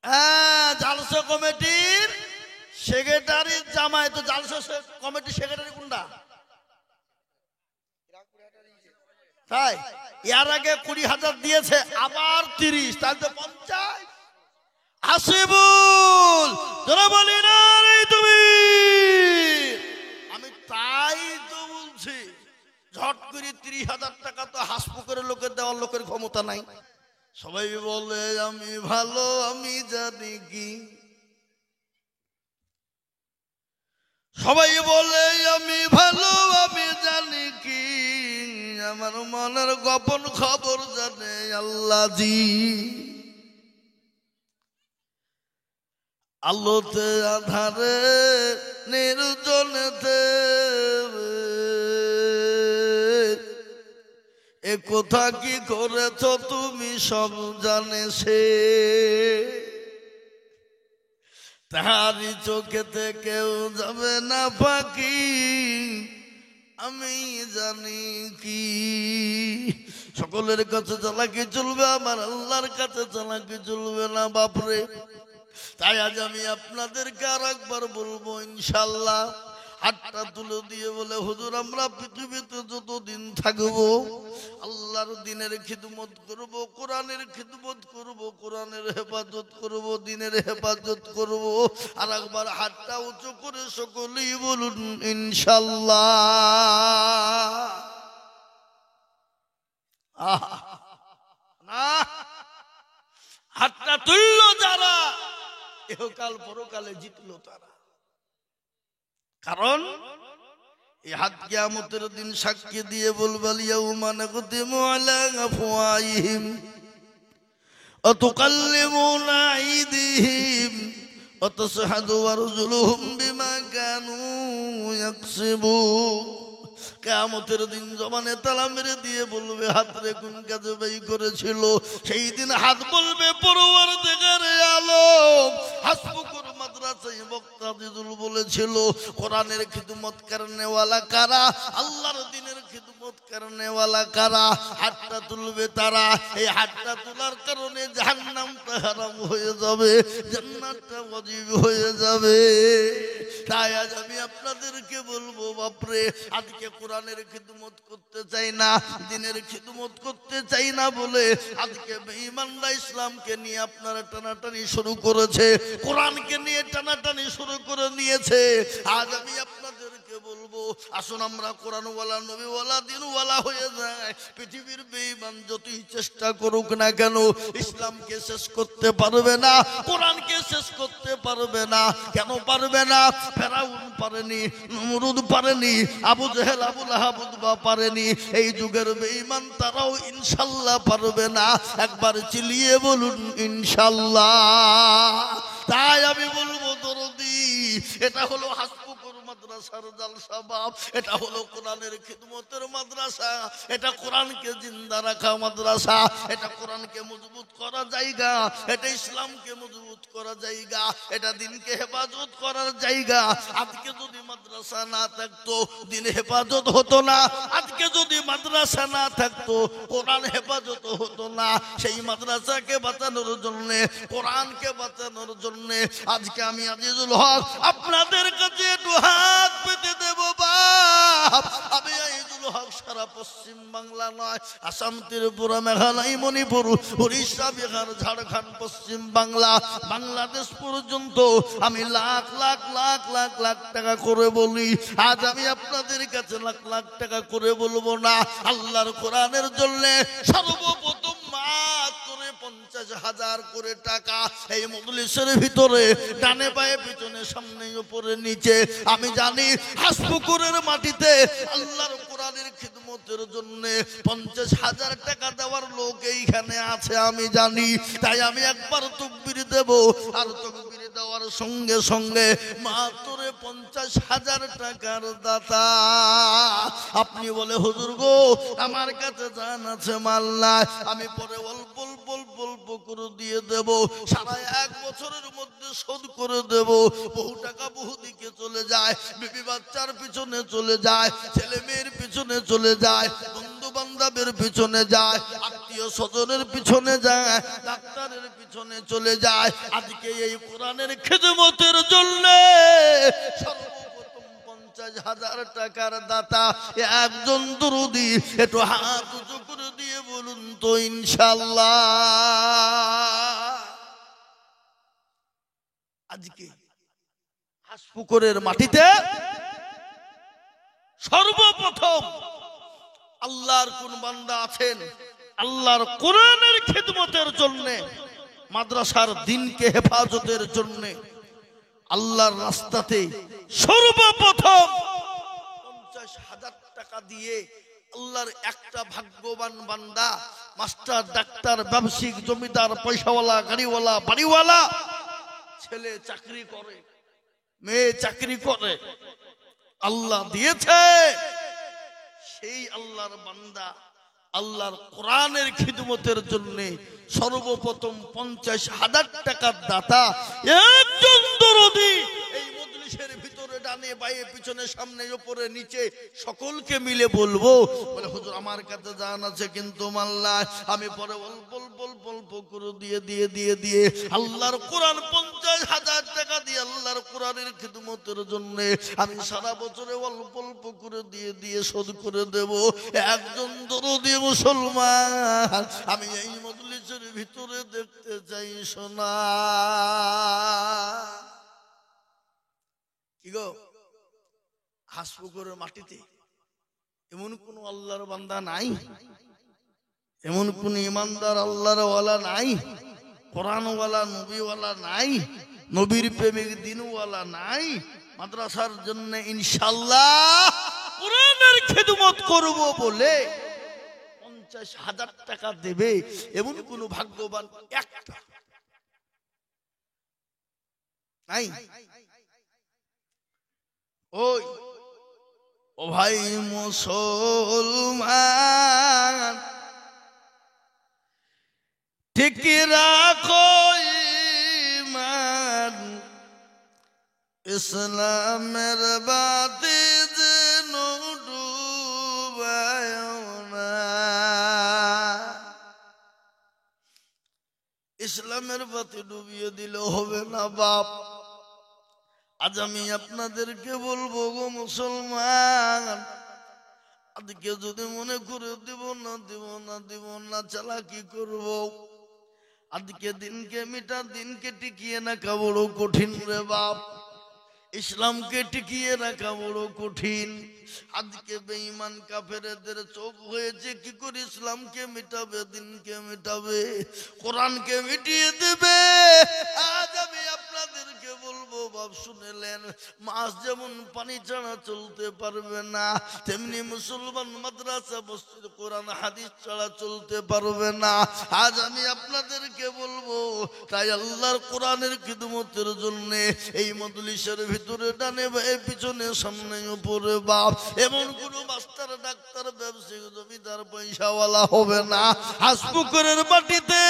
হ্যাঁ, জালসা কমিটির সেক্রেটারির জামাই। তো জালসা কমিটির সেক্রেটারি কোনটা? তাই এর আগে 20,000 দিয়েছে, আবার 30, তাহলে তো 50। হাসিবুল তোরা বলি না রে তুমি, আমি তাই তো বলছি, ঝট করে 30,000 টাকা তো হাসপুকুরের লোকের দেওয়ার লোকের ক্ষমতা নাই। সবাই বলে আমি ভালো, আমি জানি কি, সবাই বলে আমি ভালো, আমি জানি কি, আমার মনের গোপন খবর জানে আল্লাহ জি। আলোতে আধারে নির্জনেতে এ কথা কি করেছ তুমি সব জানে সে, তাহারি চোখেতে কেউ যাবে না ফাঁকি, আমি জানি কি। সকলের কাছে চালাকি চলবে, আমার আল্লাহর কাছে চালাকি চলবে না বাপরে। তাই আজ আমি আপনাদেরকে আর একবার বলবো, ইনশাল্লাহ হাতটা তুলে দিয়ে বলে, হুজুর আমরা পৃথিবীতে যতদিন থাকবো আল্লাহর দিনের খিদমত করব, কোরআনের খিদমত করব, কোরআনের হেফাজত করব, দিনের হেফাজত করব। আর একবার হাতটা উঁচু করে সকলেই বলুন ইনশাল্লাহ। না, হাতটা তুললো যারা, ইহকাল পরকালে জিতলো তারা। কারণ এই হাত কিয়ামতের দিন সাক্ষী দিয়ে বলবে, ইয়াউমা নাকদিমু আলা আফওয়াহিহিম ওয়া তুকাল্লিমুনা আইদিহিম ওয়া তাশহাদু আরজুলুহুম বিমা কানু ইয়াকসিবুন। কিয়ামতের দিন জবানে তালা মেরে দিয়ে বলবে, হাত রে কোন কাজে ব্যয় করেছিল। সেই দিন হাত বলবে, পরওয়ারদিগারে আলম, হাসবুকুর মাদ্রাসায় বক্তা দিদুল বলেছিল, কোরআনের খিদমত করনেওয়ালা কারা, আল্লাহর দ্বীনের খিদমত করনেওয়ালা কারা, হাতটা তুলবে তারা। এই হাতটা তোলার কারণে জাহান্নামটা হারাম হয়ে যাবে, জান্নাতটা ওয়াজিব হয়ে যাবে। তাই আজ আমি আপনাদেরকে বলবো, বাপরে আজকে কোরআনের খিদমত করতে চাই না, দ্বীনের খিদমত করতে চাই না বলে আজকে বেঈমানরা ইসলামকে নিয়ে আপনারা টানাটানি শুরু করেছে, কোরআনকে নিয়ে টানাটানি শুরু করে নিয়েছে। আজ আমি আপনাদেরকে বলবো, আসুন আমরা কোরআনওয়ালা, নবীওয়ালা, দ্বীনওয়ালা হয়ে যায়। পৃথিবীর বেঈমান যতই চেষ্টা করুক না কেন, ইসলামকে শেষ করতে পারবে না, কোরআনকে শেষ করতে পারবে না। কেন পারবে না? ফেরাউন পারেনি, নমরুদ পারেনি, আবু জেহেল, আবু লাহাব, উতবা পারেনি। এই যুগের বেঈমান তারাও ইনশাল্লাহ পারবে না। একবার চিলিয়ে বলুন ইনশাল্লাহ। তাই আমি বলবো, দরদি, এটা হলো হাসপুকুর মাদ্রাসার জালসা বাপ, এটা হলো কোরআনের খিদমতের মাদ্রাসা, এটা কোরআনকে জিন্দা রাখা মাদ্রাসা, এটা কোরআনকে মজবুত করা জায়গা, এটা ইসলামকে মজবুত করা জায়গা, এটা দ্বীনকে হেফাজত করার জায়গা। আজকে যদি মাদ্রাসা না থাকতো, দ্বীন হেফাজত হতো না। আজকে যদি মাদ্রাসা না থাকতো, কোরআন হেফাজত হতো না। সেই মাদ্রাসাকে বাঁচানোর জন্য, কোরআনকে বাঁচানোর জন্য আজকে আমি আজিজুল হক আপনাদের কাছে একটু হাত পেতে দেব বাপ। আমি আজিজুল হক সারা পশ্চিম বাংলা নয়, আসাম, ত্রিপুরা, মেঘালয়, মণিপুর, উড়িষ্যা, বিহার, ঝাড়খণ্ড, পশ্চিম বাংলা, বাংলাদেশ পর্যন্ত আমি লাখ লাখ লাখ লাখ লাখ টাকা করে বলি। আজ আমি আপনাদের কাছে লাখ লাখ টাকা করে বলবো না, আল্লাহর কোরআনের জন্য সর্বপ্রথম মাত্র 50,000 করে টাকা এই মজলিসের ভিতরে, ডানে বায়ে, পিছনে, সামনে, উপরে, নিচে, আমি জানি হাসপুকুরের মাটিতে আল্লাহর কোরআনের খিদমতের জন্য 50,000 টাকা দেওয়ার লোক এইখানে আছে, আমি জানি। তাই আমি একবার তাকবীর দেব, আর তাকবীর দেওয়ার সঙ্গে সঙ্গে মাত্র 50,000 টাকার দাতা। আপনি বলে, হুজুর গো আমার কাছে জান আছে, মাল নাই, আমি পরে অল্প অল্প অল্প অল্প করে দিয়ে দেব, সারা 1 বছরের মধ্যে শোধ করে দেব। বহু টাকা বহু দিকে চলে যায়, বিবি বাচ্চার পিছনে চলে যায়, ছেলে মেয়ের পিছনে চলে যায়, বন্ধু বান্ধবের পিছনে যায়, আত্মীয় স্বজনের পিছনে যায়, ডাক্তারের পিছনে চলে যায়। আজকে এই কোরআনের খিদমতের জন্য সর্বপ্রথম 50,000 টাকার দাতা একজন দরুদি। একটু হাত উঁচু করে দিয়ে বলুন তো ইনশাআল্লাহ। আজকে হাসপুকুরের মাটিতে সর্বপ্রথম আল্লাহর কোন বান্দা আছেন আল্লাহর কোরআনের খিদমতের জন্য, মাদ্রাসার দ্বীনকে হেফাজতের জন্য, আল্লাহর রাস্তাতে সর্বপ্রথম 50,000 টাকা দিয়ে আল্লাহর একটা ভাগ্যবান বান্দা, মাস্টার, ডাক্তার, ব্যবসায়িক, জমিদার, পয়সাওয়ালা, গাড়িওয়ালা, বাড়িওয়ালা, ছেলে চাকরি করে, মেয়ে চাকরি করে, আল্লাহ দিয়েছে। সেই আল্লাহর বান্দা আল্লাহর কোরআনের খিদমতের জন্য সর্বপ্রথম 50,000 টাকার দাতা একজন দরদি। এই মজলিসের ভিতরে ডানে বাঁয়ে পিছনে সামনে উপরে নিচে সকলকে মিলে বলবো, বলে হুজুর আমার কাছে জান আছে কিন্তু মাল্লা, আমি পরে অল্প অল্প অল্প অল্প করে দিয়ে আল্লাহর কোরআন 50,000 টাকা দিয়ে আল্লাহর কোরআনের খিদমতের জন্য আমি সারা বছরে অল্প অল্প করে দিয়ে শোধ করে দেব। একজন দরদি মুসলমান আমি এই মজলিসের ভিতরে দেখতে চাই। সোনা কি গো, হাসপুকুরের মাটিতে এমন কোন আল্লাহর বান্দা নাই, এমন কোন ইমানদার আল্লাহর ওয়ালা নাই, কোরআনওয়ালা নবীওয়ালা নাই, নবীর প্রেমিক দিনওয়ালা নাই, মাদ্রাসার জন্য ইনশাআল্লাহ কোরআনের খিদমত করব বলে 50,000 টাকা দেবে এমন কোন ভাগ্যবান একটা নাই? ওই ও ভাই মুসলমান, ঠিক রাখো ঈমান, ইসলামের বাতি যেন ডুবায় না। ইসলামের বাতি ডুবিয়ে দিলে হবে না বাপ। আজ আমি আপনাদেরকে বলবো গো মুসলমান, আজকে যদি মনে করে দিব না চালাকি করব, আজকে দিনকে দিনকে টিকিয়ে রাখা বড় কঠিন রে বাপ। ইসলামকে টিকিয়ে রাখা বড় কঠিন। আজকে বেঈমান কাফেরদের চোখ হয়েছে কি করে ইসলামকে মিটাবে, দিনকে মিটাবে, কোরআনকে মিটিয়ে দেবে। আজ আমি আপনাদেরকে বলবো বাপ শুনেলেন, মাছ যেমন পানি ছাড়া চলতে পারবে না, তেমনি মুসলমান মাদ্রাসা মসজিদ কোরআন হাদিস ছাড়া চলতে পারবে না। আজ আমি আপনাদেরকে বলবো, তাই আল্লাহর কোরআনের খিদমতের জন্য এই মজলিসের ভিতরে ডানে বাঁয়ে পিছনে সামনে উপরে বাপ এমন কোন মাস্টার, ডাক্তার, ব্যবসায়ী, জমিদার, পয়সাওয়ালা হবে না। হাসপুকুরের মাটিতে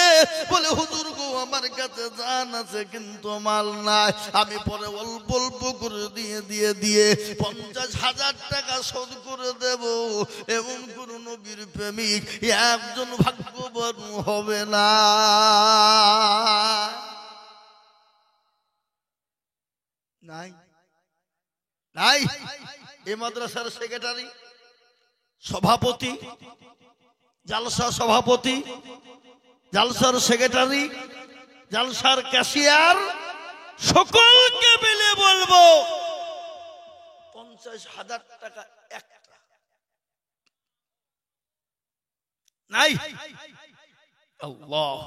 বলে হুজুর গো আমার কাছে জান আছে কিন্তু মাল নাই, আমি পরে অল্প অল্প করে দিয়ে 50,000 টাকা শোধ করে দেব, এমন কোন নবীর প্রেমিক একজন ভাগ্যবান হবে না। নাই নাই এই মাদ্রাসার সেক্রেটারি, সভাপতি, জালসা সভাপতি, জালসার সেক্রেটারি, জালসার ক্যাশিয়ার, সকলকে মিলে বলবো 50,000 টাকা একটা নাই। আল্লাহ,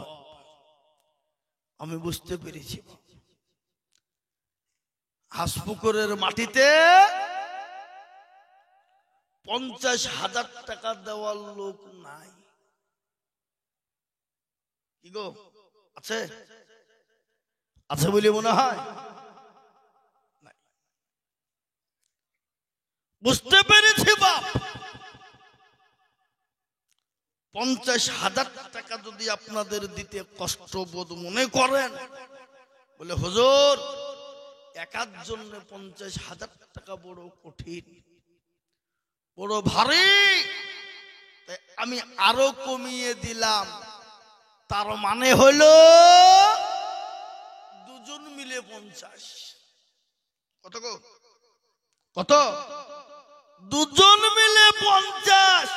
আমি বুঝতে পেরেছি হাসপুকুরের মাটিতে 50,000 টাকা দেওয়ার লোক নাই। কি গো, আছে? আছে বলে মনে হয়? বুঝতে পেরেছি বাপ। 50,000 টাকা যদি আপনাদের দিতে কষ্টবোধ মনে করেন, বলে হুজুর একার জন্য 50,000 টাকা বড় কঠিন, বড় ভারী, আমি আরো কমিয়ে দিলাম, তার মানে হলো দুজন মিলে 50। কত গো? কত? দুজন মিলে 50,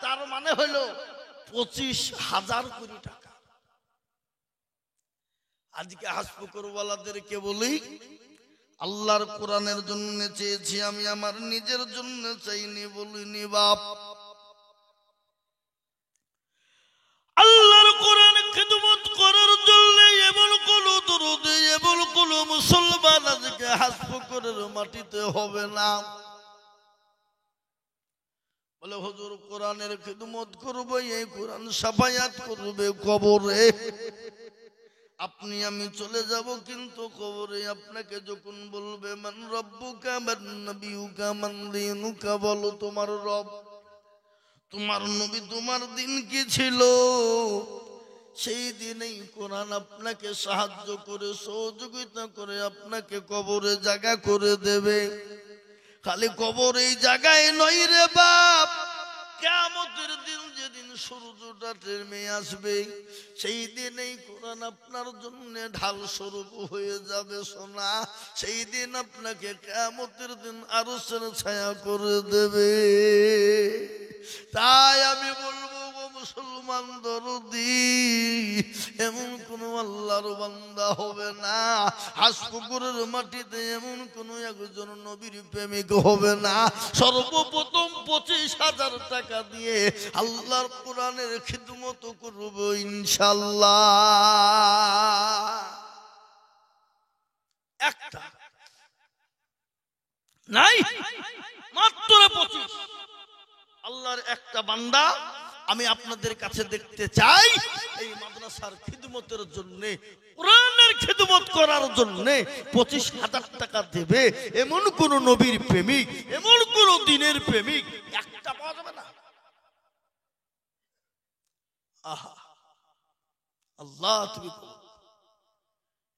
তার মানে হলো 25,000 কোটি টাকা। আজকে হাসপুকুরওয়ালাদেরকে বলি, আল্লাহর কোরআনের জন্য চেয়েছি আমি, আমার নিজের জন্য চাইনি, বলিনি বাপ। আল্লাহর কোরআন খিদমত করার জন্য এমন কোন দরদে, এমন কোন মুসলমান আজকে হাসপুকুরের মাটিতে হবে না। বলে হুজুর কোরআনের খিদমত করবে, এই কোরআন সাফায়াত করবে কবরে। আপনি আমি চলে যাব, কিন্তু কবরে আপনাকে যখন বলবে মান রব্বুকা মান নবিয়ুকা মান দীনুকা, বলো তোমার রব, তোমার নবী, তোমার দিন কি ছিল, সেই দিনেই কোরআন আপনাকে সাহায্য করে, সহযোগিতা করে আপনাকে কবরে জায়গা করে দেবে। খালি কবর এই জায়গায় নয় রে বাপ, কিয়ামতের দিন যেদিন সূর্যটা নেমে আসবে, সেই দিনেই কোরআন আপনার জন্য ঢাল স্বরূপ হয়ে যাবে সোনা। সেই দিন আপনাকে কিয়ামতের দিন আরশের ছায়া করে দেবে। তাই আমি বলবো গো মুসলমান দরদি, এমন কোন আল্লাহর বান্দা হবে না, হাসপুকুরের মাটিতে এমন কোন একজন নবীর প্রেমিক হবে না, সর্বপ্রথম 25,000 টাকা দিয়ে আল্লাহর কোরআনের খিদমত করব ইনশাআল্লাহ। একটা নাই, মাত্র 25। আল্লাহর একটা বান্দা আমি আপনাদের কাছে দেখতে চাই, এই মাদ্রাসার খিদমতের জন্য, কোরআনের খিদমত করার জন্য 25,000 টাকা দেবে এমন কোন নবীর প্রেমিক, এমন কোন দিনের প্রেমিক একটা পাওয়া যাবে না। আহা আল্লাহ, তুমি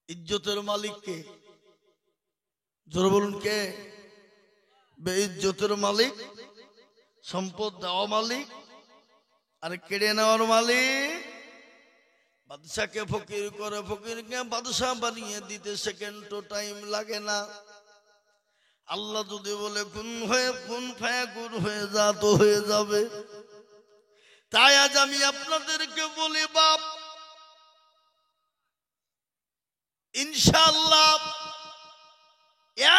ইজ্জতের মালিক কে? জোরে বলুন কে? বেইজ্জতের মালিক, সম্পদ দেওয়া মালিক, আর কেড়ে নেওয়ার মালিক। বাদশাকে ফকির করে, ফকিরকে বাদশাহ বানিয়ে দিতে সেকেন্ডও টাইম লাগে না। আল্লাহ যদি বলে কুন হয়ে, কুন ফায়াকুন হয়ে যা, তো হয়ে যাবে। তাই আজ আমি আপনাদেরকে বলি বাপ, ইনশাআল্লাহ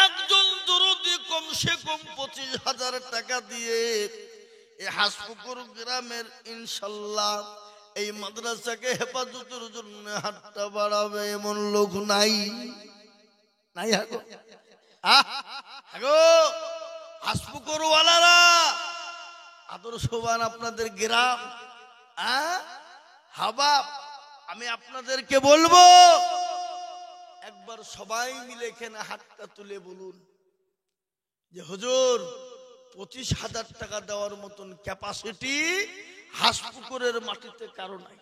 একজন দরদি কমসে কম 25,000 টাকা দিয়ে এই হাসপুকুর গ্রামের ইনশাআল্লাহ এই মাদ্রাসাকে হেফাজতের জন্য হাতটা বাড়াবে এমন লোক নাই? নাই আগো? আগো হাসপুকুর ওয়ালারা, আদর্শবান আপনাদের গ্রাম, হাবা, আমি আপনাদেরকে বলবো একবার সবাই মিলে এখানে হাতটা তুলে বলুন যে হুজুর 25,000 টাকা দেওয়ার মতন ক্যাপাসিটি হাসপুকুরের মাটিতে কারো নাই।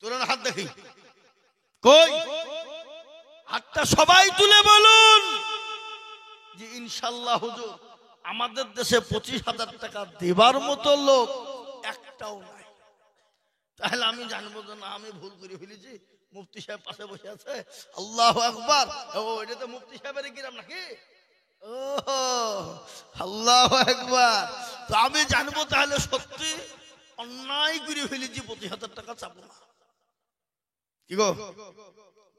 তোলেন হাত দেখি, কই? হাতটা সবাই তুলে বলুন যে ইনশাআল্লাহ হুজুর আমাদের দেশে 25,000 টাকা দেবার মতো লোক একটাও নাই। তাহলে আমি জানবো যে না, আমি ভুল করে ফেলেছি। মুফতি সাহেব পাশে বসে আছে, আল্লাহু আকবার। ও এটা তো মুফতি সাহেবের গ্রাম নাকি? ও আল্লাহু আকবার। তো আমি জানবো তাহলে সত্যি অন্যায় করে ফেলেছি, 25,000 টাকা চাবো না। কি গো,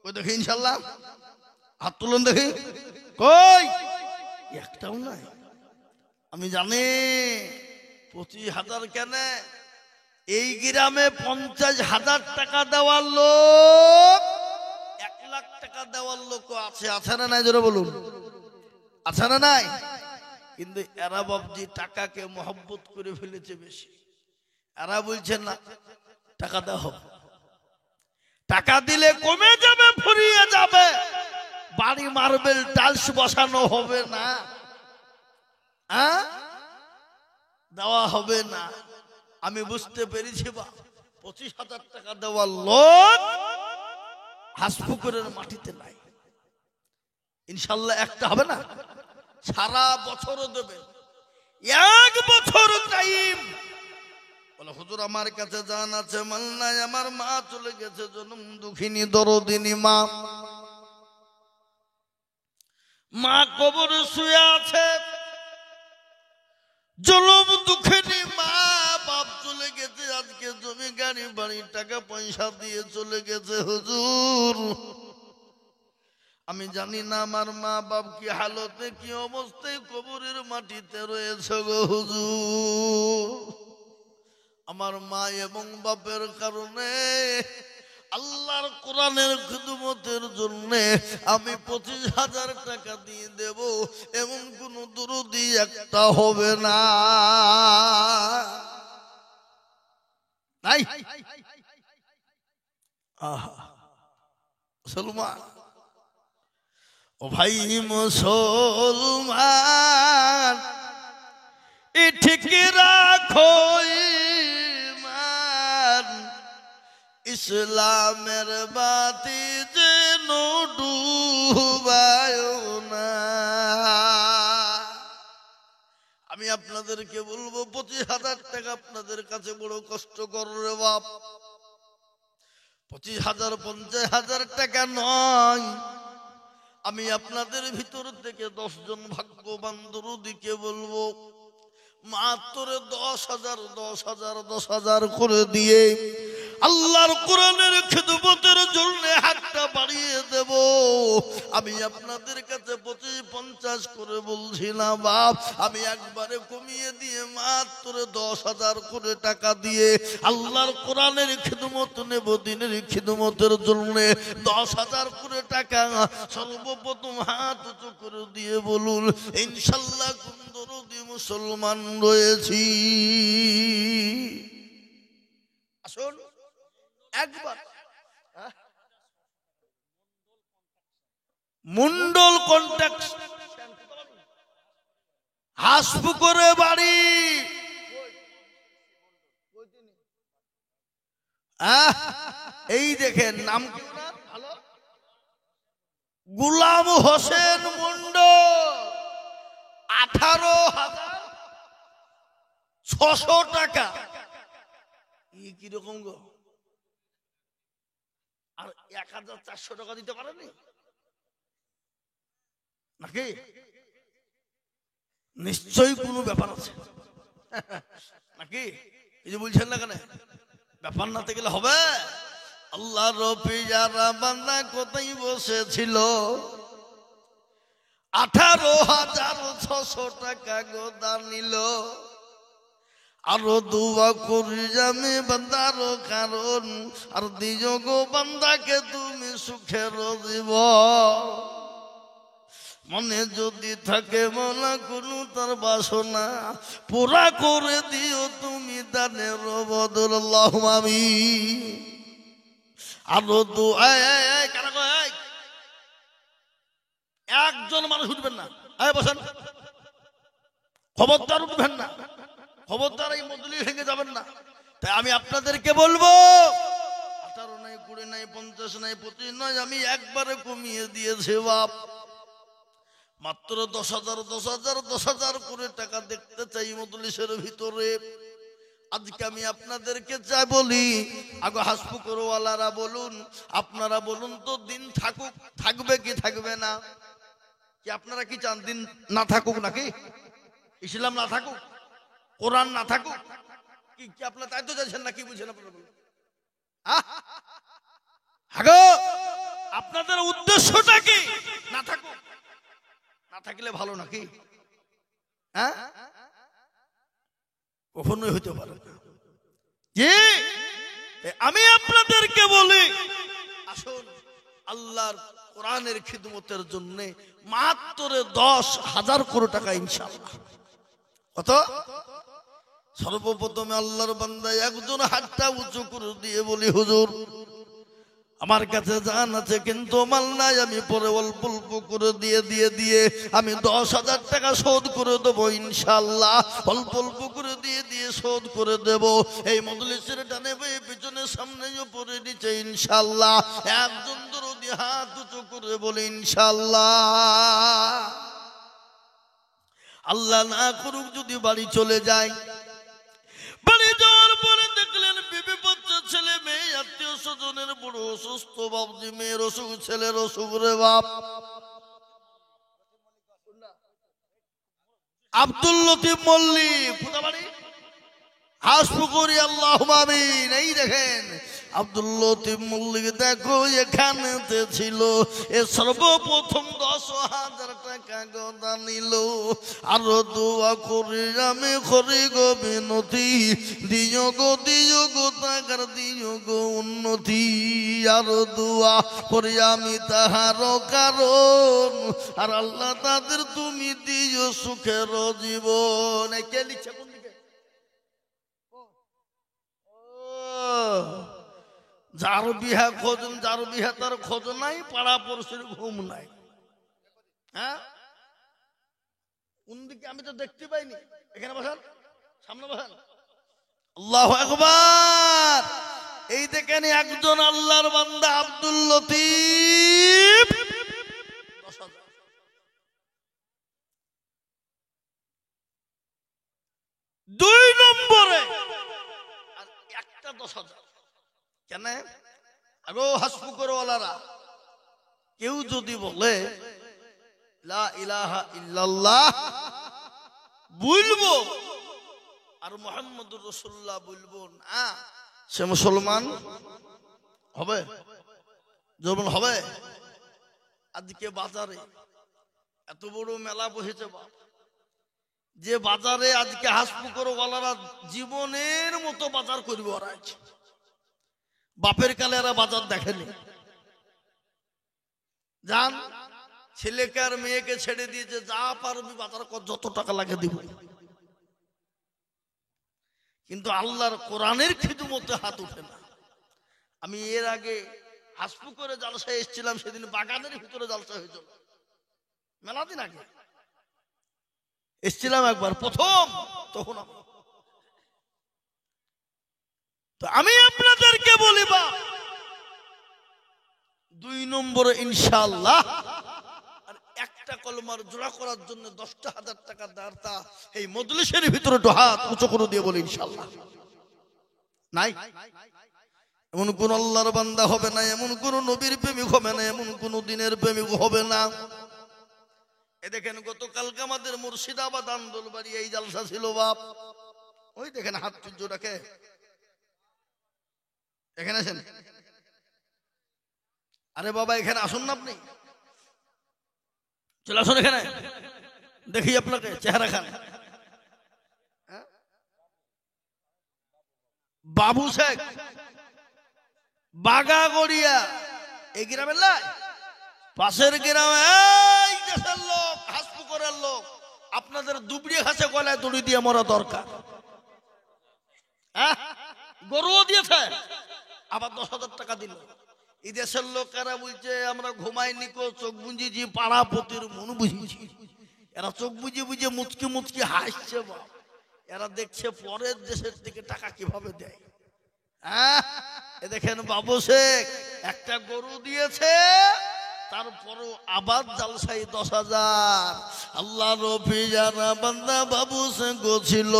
কই দেখি ইনশাআল্লাহ, হাত তুলুন দেখি, কই? একটাও নাই। আমি জানি 25,000 কেন, এই গ্রামে 50,000 টাকা দেওয়ার লোক, 1 লাখ টাকা দেওয়ার লোক আছে, আছে না নাই? জোরে বলুন, আছে না নাই? কিন্তু এরা বাবজি টাকাকে মহব্বত করে ফেলেছে বেশি। এরা বলছে না টাকা দাও, টাকা দিলে কমে যাবে, ফুরিয়ে যাবে, বাড়ি মার্বেল টাইলস বসানো হবে না, দেওয়া হবে না। আমি বুঝতে পেরেছি বা 25,000 টাকা দেওয়ার লোক হাসপুকুরের মাটিতে নাই। ইনশাল্লাহ একটা হবে না, সারা বছরও দেবেন, এক বছর টাইম। বলে হুজুর আমার কাছে জান আছে, মাল নাই, আমার মা চলে গেছে, জনম দুঃখিনী দরদিনী মা, মা কবরে শুয়ে আছে, জনম দুঃখিনী মা, বাপ চলে গেছে, আজকে জমি গাড়ি বাড়ি টাকা পয়সা দিয়ে চলে গেছে। হুজুর আমি জানি না আমার মা বাপ কি হালতে, কি অবস্থায় কবরের মাটিতে রয়েছে গো হুজুর। আমার মা এবং বাপের কারণে আল্লাহর কোরআনের খিদমতের জন্য আমি 25,000 টাকা দিয়ে দেব, এমন কোন দরদি একটা হবে না। নাই মুসলমান, ও ভাই মুসলমান, এ ঠিক রাখো ঈমান, ইসলামের বাতি যেন ডুবায় না। আমি আপনাদেরকে বলবো 25,000 টাকা আপনাদের কাছে বড় কষ্টকর রে বাপ। 25,000 50,000 টাকা নয়। আমি আপনাদের ভিতর থেকে 10 জন ভাগ্যবান দরদিকে বলবো মাত্র 10,000 10,000 10,000 করে দিয়ে আল্লাহর কোরআনের খিদমতের জন্য হাতটা বাড়িয়ে দেব। আমি আপনাদের কাছে 25-50 করে বলছি না বাপ, আমি একবারে কমিয়ে দিয়ে মাত্র 10,000 করে টাকা দিয়ে আল্লাহর কোরআনের খিদমত নেব, দিনের খিদমতের জন্য 10,000 করে টাকা। সর্বপ্রথম হাত উঁচু করে দিয়ে বলুন ইনশাআল্লাহ কোন দরদি মুসলমান রয়েছি। আসুন একবার মন্ডল কন্ট্যাক্ট, হাসপুকুরে বাড়ি, এই দেখেন নাম কি ওনার? ভালো, গোলাম হোসেন মন্ডল। 18,600 টাকা। কিরকম গো? আর 1,400 টাকা দিতে পারেনি নাকি? নিশ্চয়ই কোনো ব্যাপার আছে নাকি? এই যে বলছেন না কেন, ব্যাপার না গেলে হবে? আল্লাহ রফি যারা বান্দা কোথায় বসেছিল, 18,600 টাকা গোদা নিল। আরো দুয়া করি যাবে বান্দার কারণ, আর দিও গো বান্দাকে তুমি সুখের জীবন। মনে যদি থাকে মনে কোনো তার বাসনা, পুরা করে দিও তুমি দানের বদল। আল্লাহুম্মা আমিন। আরো দুয়া, একজন মানুষ উঠবেন না, বসেন, খবরদার উঠবেন না, খবরদার এই মজলিস ভেঙে যাবেন না। তাই আমি আপনাদেরকে বলবো 18 নাই, 20 নাই, 50 নাই, 25 নয়, আমি একবারে কমিয়ে দিয়েছি বাপ। মাত্র 10,000 10,000 10,000 করে টাকা দেখতে চাই মজলিসের ভিতরে। আজকে আমি আপনাদেরকে চাই বলি, আগে হাসপুকুরওয়ালারা বলুন, আপনারা বলুন তো দিন থাকুক, থাকবে কি থাকবে না? কি আপনারা কি চান দিন না থাকুক নাকি? ইসলাম না থাকুক, কোরআন না থাকুক? কি কি আপনারা তাই তো চাইছেন নাকি? বুঝছেন আপনারা? বলুন আপনাদের উদ্দেশ্যটা কি? না থাকুক, না থাকলে ভালো নাকি? হ্যাঁ, কখনোই হতে পারে না। আমি আপনাদেরকে বলি আসুন আল্লাহর কোরআনের খিদমতের জন্য মাত্র 10,000 করে টাকা ইনশাআল্লাহ। কত? সর্বপ্রথমে আল্লাহর বান্দা একজন হাতটা উঁচু করে দিয়ে বলি হুজুর আমার কাছে জান আছে কিন্তু মাল নাই, আমি পরে অল্প অল্প করে দিয়ে আমি 10,000 টাকা শোধ করে দেবো ইনশাআল্লাহ। অল্প অল্প করে দিয়ে শোধ করে দেব। এই মজলিসের ডানে বাঁয়ে পিছনে সামনে উপরে নিচে ইনশাআল্লাহ। একজন দরদি হাত উঁচু করে বলে ইনশাআল্লাহ। আল্লাহ না করুক যদি বাড়ি চলে যায়, বাড়ি যাওয়ার পরে দেখলেন বিবি বাচ্চা ছেলে মেয়ে আত্মীয় স্বজনের বড় অসুস্থ, বাবজি মেয়ের অসুখ ছেলের অসুখ রে বাপ। আব্দুল লতিফ মল্লিক কোথা বাড়ি? হাসপুকুরি, আল্লাহুম্মা আমিন। এই দেখেন আব্দুল লতিফ মল্লিক দেখো এখানেতে ছিল, এ সর্বপ্রথম 10,000 টাকা গদা নিল। আরো দোয়া করি আমি করি গো বিনতি, দিও গো টাকার দিও গো উন্নতি। আরো দোয়া করি আমি তাহার কারণ, আর আল্লাহ তাদের তুমি দিও সুখের জীবন। কে লিখছে কোন দিকে? যার বিহা খোঁজ, যার বিহা তার খোঁজ নাই, পাড়া পড়শির ঘুম নাই। হ্যাঁ কোন দিকে আমি তো দেখতে পাইনি। এখানে বসেন, সামনে বসেন। আল্লাহু আকবার। এই দেখেন একজন আল্লাহর বান্দা আব্দুল লতিফ 10,000। 2 নম্বরে আর একটা 10,000। কেন? আগো হাসপুকুরওয়ালারা, কেউ যদি বলে লা ইলাহা ইল্লাল্লাহ বলবো আর মুহাম্মদুর রাসূলুল্লাহ বলবো না, সে মুসলমান হবে? যেমন হবে আজকে বাজারে এত বড় মেলা বসেছে বাপ, যে বাজারে আজকে হাসপুকুরওয়ালারা জীবনের মতো বাজার করবে ওরা আছে। বাপের কালে এরা বাজার দেখেনি। জান ছেলেকে আর মেয়েকে ছেড়ে দিয়েছে, যা পারবি বাজার কর, যত টাকা লাগে দিব। কিন্তু আল্লাহর কোরআনের খিদমতে হাত উঠে না। আমি এর আগে হাসপুকুরে জালসায় এসেছিলাম, সেদিন বাগানের ভিতরে জালসা হয়েছিল, মেলা দিন আগে এসেছিলাম একবার প্রথম, তখন তো আমি আপনাদেরকে বলি বা 2 নম্বরে ইনশাআল্লাহ আর একটা কলমার জোড়া করার জন্য 10,000 টাকা দাঁড়তা এই মজলিসের ভিতরে একটু হাত উঁচু করে দিয়ে বলি ইনশাআল্লাহ নাই। এমন কোন আল্লাহর বান্দা হবে না, এমন কোন নবীর প্রেমিক হবে না, এমন কোন দিনের প্রেমিক হবে না। এ দেখেন গতকালকে আমাদের মুর্শিদাবাদ আন্দোলবাড়ি এই জালসা ছিল বাপ। ওই দেখেন হাত জোড়াকে, এখানে আছেন? আরে বাবা এখানে আসুন না, আপনি চলে আসুন এখানে, দেখি আপনাকে চেহারা খান। বাবু শেখ, বাগাগড়িয়া, এই গ্রামের লাই পাশের গ্রামে, এই দেশের লোক, হাসপুকুরের লোক। আপনাদের দুবড়ি ঘাসে গলায় দড়ি দিয়ে মরা দরকার। হ্যাঁ গরুও দিয়েছে, আবার 10,000 টাকা দিল। এই দেশের লোকেরা বলছে আমরা ঘুমাইনি কো, চোখ বুঝিয়েছি, পাড়া পতির মন বুঝিয়েছি। এরা চোখ বুঝিয়ে বুঝিয়ে মুচকি মুচকি হাসছে বাপ। এরা দেখছে পরের দেশের থেকে টাকা কিভাবে দেয়। হ্যাঁ এ দেখেন বাবু শেখ একটা গরু দিয়েছে, তারপরও আবার জালসাই 10,000। আল্লাহ রবি জানা বান্দা বাবু শেখ ছিল,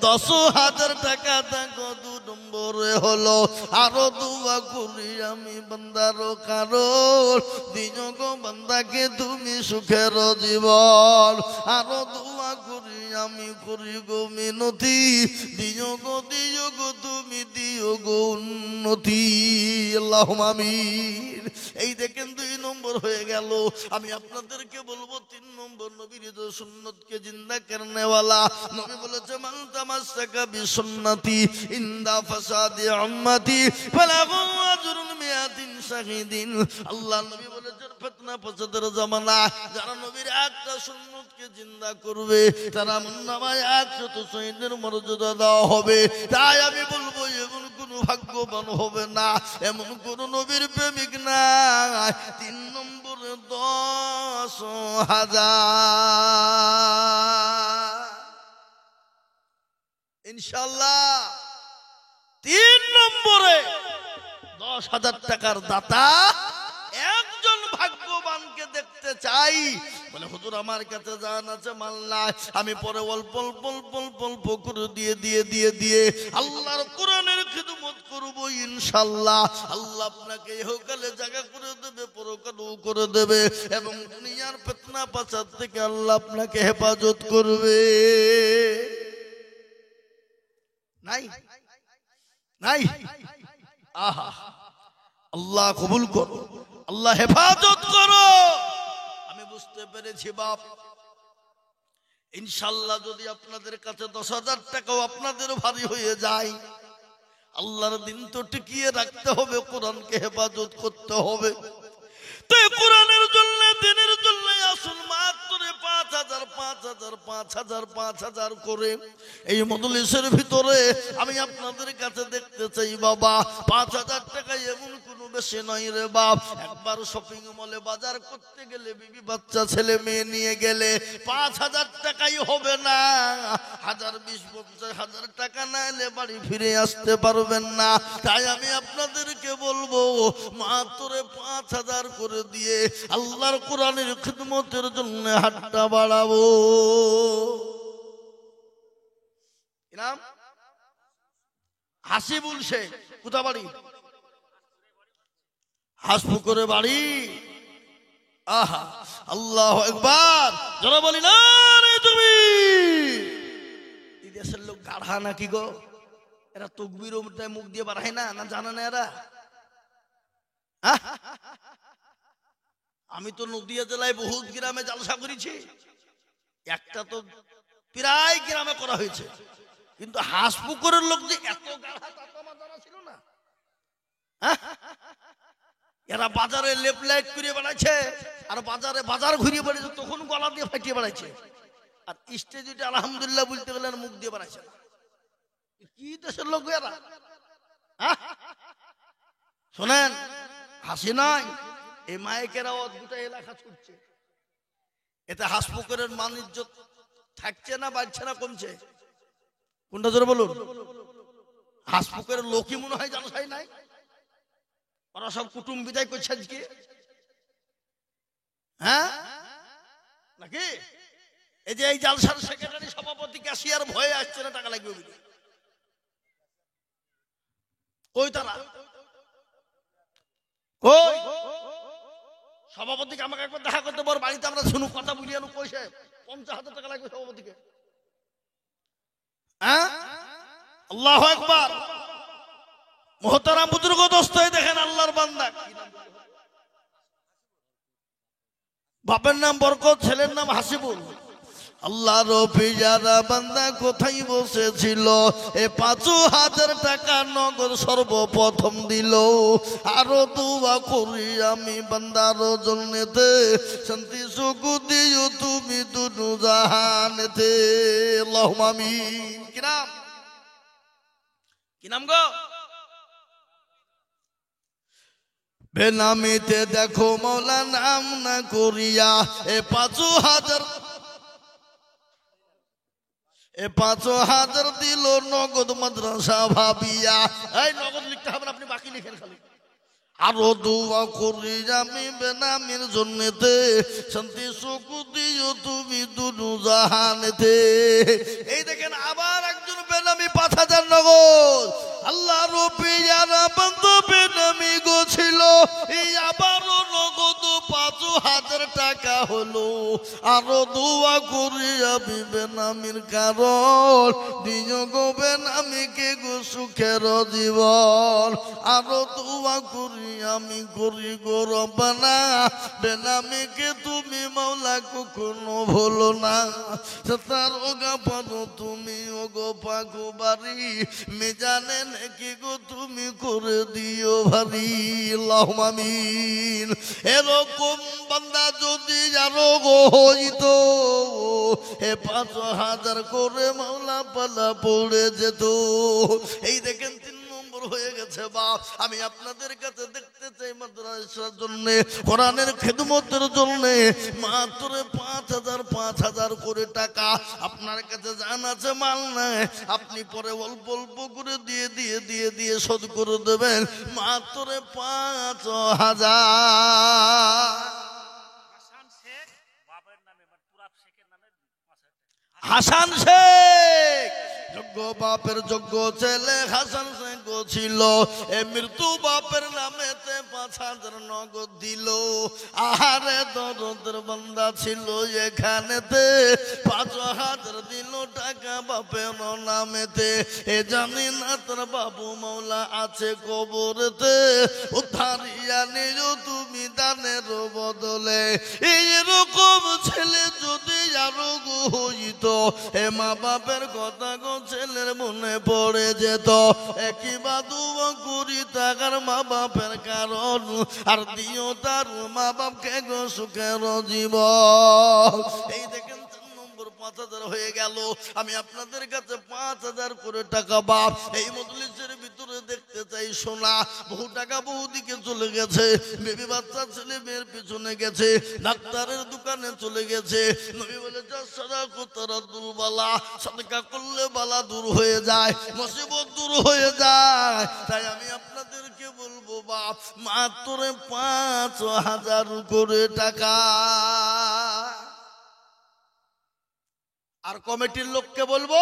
10,000 টাকা দেখো 2 নম্বরে হলো। আরো দোয়া করি আমি বান্দার কারণ, দিও গো বান্দাকে তুমি সুখের জীবন। আরো দোয়া করি আমি করি গো মিনতি, দিও গো তুমি দিও গো উন্নতি। আল্লাহুম্মা আমিন। এই দেখেন 2 নম্বর হয়ে গেল। আমি আপনাদেরকে বলবো 3 নম্বর নবীর সুন্নতকে জিন্দা করনে ওয়ালা। নবী বলেছে মান তামাসসাকা বিসুন্নতি ইনদা ফাসাদি উম্মতি ফালাহু আজরুন মিয়াতিন শাহিদিন। আল্লাহ নবী বলেছেন ফিতনা ফাসাদের জামানা যারা নবীর একটা সুন্নতকে জিন্দা করবে তারা মুন্নামায় 100 শহীদের মর্যাদা দেওয়া হবে। তাই আমি বলবো এমন কোন ভাগ্যবান হবে না, এমন কোন নবীর প্রেমিক না 3 নম্বরে 10,000 ইনশাআল্লাহ। 3 নম্বরে 10,000 টাকার দাতা একজন ভাগ্যবানকে দেখতে চাই। বলে হুজুর আমার কাছে জান আছে মাল নাই, আমি পরে অল্প অল্প অল্প অল্প অল্প করে দিয়ে আল্লাহর কোরআনের খিদমত করব ইনশাআল্লাহ। আল্লাহ আপনাকে ইহকালে জায়গা করে দেবে, পরকালেও করে দেবে, এবং দুনিয়ার ফিতনা ফাসাদ থেকে আল্লাহ আপনাকে হেফাজত করবে। নাই নাই আহা, আল্লাহ কবুল করো, আল্লাহ হেফাজত করো। আমি বুঝতে পেরেছি বাপ, ইনশাআল্লাহ যদি আপনাদের কাছে 10,000 টাকাও আপনাদের ভারী হয়ে যায়, আল্লাহর দিন তো টিকিয়ে রাখতে হবে, কোরআনকে হেফাজত করতে হবে। তো কোরআনের জন্য, দিনের জন্য আসুন মাত্র 5,000 5,000 5,000 5,000 করে এই মজলিসের ভিতরে আমি আপনাদের কাছে দেখতে চাই বাবা। 5,000 টাকা এমন কোনো বেশি নয় রে বাপ। একবার শপিং মলে বাজার করতে গেলে, বিবি বাচ্চা ছেলে মেয়ে নিয়ে গেলে 5,000 টাকাই হবে না। 1,000 20 50,000 টাকা না এলে বাড়ি ফিরে আসতে পারবেন না। তাই আমি আপনাদেরকে বলবো মাত্র 5,000 করে দিয়ে আল্লাহর কোরআনের খিদমতের জন্য হাতটা বাড়াবো। নাম হাসিবুল শেখ, কোথা বাড়ি? হাসপুকুরে বাড়ি। আহা, আল্লাহু আকবার, যারা বলি না রে তুমি। এই দেশের লোক গাঢ়া নাকি গো? এরা তকবীর মুখ দিয়ে বাড়ায় না, না জানে না এরা? আমি তো নদিয়া জেলায় বহুত গ্রামে জালসা করেছি, একটা তো প্রায় গ্রামে করা হয়েছে, কিন্তু হাসপুকুরের লোক যে এত গাঢ়া তা তো আমার জানা ছিল না। এরা বাজারে লেপ লাইট করে বেড়াচ্ছে, আর বাজার ঘুরিয়ে বেড়াচ্ছে, তখন গলা দিয়ে ফাটিয়ে বেড়াচ্ছে, আর স্টেজে আলহামদুলিল্লাহ বলতে গেলে মুখ দিয়ে বেড়াচ্ছে। কি দেশের লোক এরা? শোনেন, হাসি নয়, এই মাইকেরা অদ্ভুত এলাকা ছুটছে, এতে হাসপুকুরের মান ইজ্জত থাকছে না, বাড়ছে না, কমছে? কোনটা জোরে বলুন? হাসপুকুরের লোকই মনে হয় জালসাই নাই, ওরা সব কুটুম বিদায় করছে আজকে, হ্যাঁ নাকি? এই যে এই জালসার সেক্রেটারি, সভাপতি, ক্যাশিয়ার ভয়ে আসছে না টাকা লাগবে বলে। কই তারা? কই সভাপতিকে? আমাকে একবার দেখা করতে বল, বাড়িতে আমরা শুনু, কথা বুঝিয়ে আনু। কইছে 50,000 টাকা লাগবে সভাপতিকে। হ্যাঁ, আল্লাহু আকবার। মুহতারাম বুজুর্গ দোস্ত, দেখেন আল্লাহর বান্দা, বাপের নাম বরকত, ছেলের নাম হাসিবুল। আল্লাহর পিয়ারা বান্দা কোথায় বসেছিল, এ 5,000 টাকা নগদ সর্বপ্রথম দিল। আরো দোয়া করি আমি বান্দার জন্যতে, শান্তি সুখ দিও তুমি দুনু জাহানেতে, আল্লাহুম্মা আমিন। কি নাম? কি নাম গো? বেনামিতে দেখো মৌলা নাম না করিয়া, এ 5,000 দিল নগদ মাদ্রাসা ভাবিয়া। এই নগদ লিখতে হবে না, আপনি বাকি লিখেন খালি। আরো দোয়া করি আমি বেনামির জন্যতে, শান্তি সুখ দিও তুমি দুনু জাহানেতে। এই দেখেন আবার একজন বেনামি 5,000 নগদ। আল্লাহর পিয়ারা বান্দা বেনামি গো ছিল, এই আবারও নগদ 5,000 টাকা হলো। আরো দোয়া করি আমি বেনামির কারণ, দিও গো বেনামিকে গো সুখের জীবন। আরো দোয়া করি আমি করি গো রব্বানা, বেনামিকে তুমি মাওলা কখনো ভুলো না। তার ওগা পানো তুমি ওগো পাগো বাড়ি, মিজানে নাকি গো তুমি করে দিও ভারী, আল্লাহুম্মা আমিন। এরকম বান্দা যদি আরো গো হইতো, এ 5,000 করে মাওলা পালা পড়ে যেত। এই দেখেন 3 নম্বর হয়ে গেছে বাপ। আমি আপনাদের কাছে দেখতে চাই মাদ্রাসার জন্য, কোরআনের খিদমতের জন্য মাত্র 5,000 করে টাকা আপনার কাছে জান আছে, মাল নাই, আপনি পরে অল্প অল্প করে দিয়ে শোধ করে দেবেন মাত্র 5,000। হাসান শেখ যোগ্য বাপের যোগ্য ছেলে হাসান শেখ ছিল। এ মৃত্যু বাপের নামেতে 5,000 নগদ দিল। আহারে দরদের বান্দা ছিল এখানেতে 5,000 দিল টাকা বাপের নামেতে। এ জানি না তোর বাবু মৌলা আছে কবরেতে, উদ্ধারিয়া নিজ তুমি দানের বদলে। এইরকম ছেলে যদি আরো হইত, এ মা বাপের কথা গো ছেলের মনে পড়ে যেত। একই বাদুয়া করি টাকার মা বাপের কারণ, আর দিও তার মা বাপকে গো সুখের জীবন। এই দেখেন 5,000 হয়ে গেল। আমি আপনাদের কাছে 5,000 করে টাকা বাপ এই মজলিসের ভিতরে দেখতে চাই। সোনা বহু টাকা বহু দিকে চলে গেছে, বেবি বাচ্চা ছেলে মেয়ের পিছনে গেছে, ডাক্তারের দোকানে চলে গেছে। নবী বলে সাদাকাতুল বালা, সাদকা করলে বালা দূর হয়ে যায়, মুসিবত দূর হয়ে যায়। তাই আমি আপনাদেরকে বলবো বাপ মাত্র 5,000 করে টাকা। আর কমিটির লোককে বলবো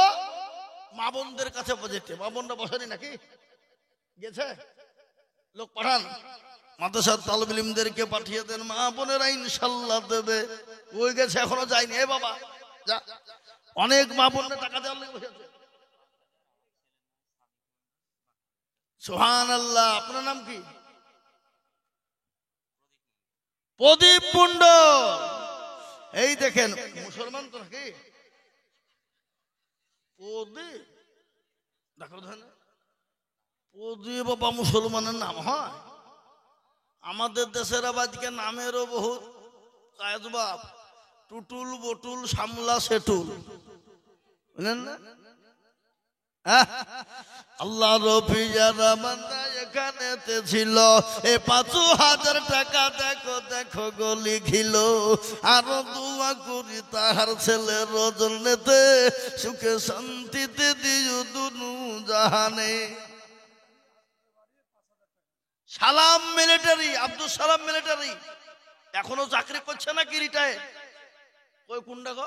মা বোনদের কাছে যেতে। মা বোনরা বসেনি নাকি? গেছে? লোক পাঠান, মাদ্রাসার তালিব ইলমদেরকে পাঠিয়ে দেন, মা বোনেরা ইনশাআল্লাহ দেবে। ওই গেছে, এখনো যায়নি। এ বাবা যা, অনেক মা বোনরা টাকা দেওয়ার লেগে বসেছে। সুবহানাল্লাহ। আপনার নাম কি? প্রদীপ মণ্ডল। এই দেখেন মুসলমান তো নাকি? বাবা মুসলমানের নাম হয়? আমাদের দেশের আবাজকে নামেরও বহুত কায়দবাব, টুটুল বটুল সামলা সেটুল, বুঝলেন না? আল্লাহ রফি যারা বান্দা এখানেতে ছিল, এ 5,000 টাকা দেখো দেখো গো লিখিল। আরো দোয়া করি তাহার ছেলে রজনেতে সুখে শান্তিতে দিও দুনু জাহানে। সালাম মিলিটারি, আব্দুল সালাম মিলিটারি এখনো চাকরি করছে নাকি রিটায়ার? ওই কোনটা গো?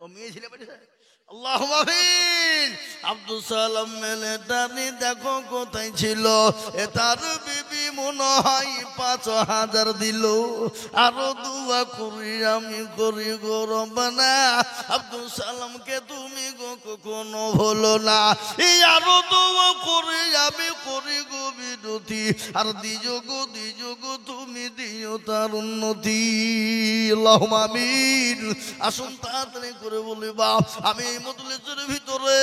ও মেয়ে ছেলে পাঠিয়েছে। আল্লাহ আমিন। আব্দুল সালাম মিলিটারি দেখো কোথায় ছিল, এ তার বিবি মনে হয় 5,000 দিল। আরো দোয়া করি আমি করি গো রব্বানা, আব্দুল সালামকে তুমি গো কখনো ভুলো না। এই আরো দোয়া করি আমি করি গো বিনতি, আর দিও গো তুমি দিও তার উন্নতি। আল্লাহুম্মা আমিন। আসুন তাড়াতাড়ি করে বলি বাপ, আমি এই মজলিসের ভিতরে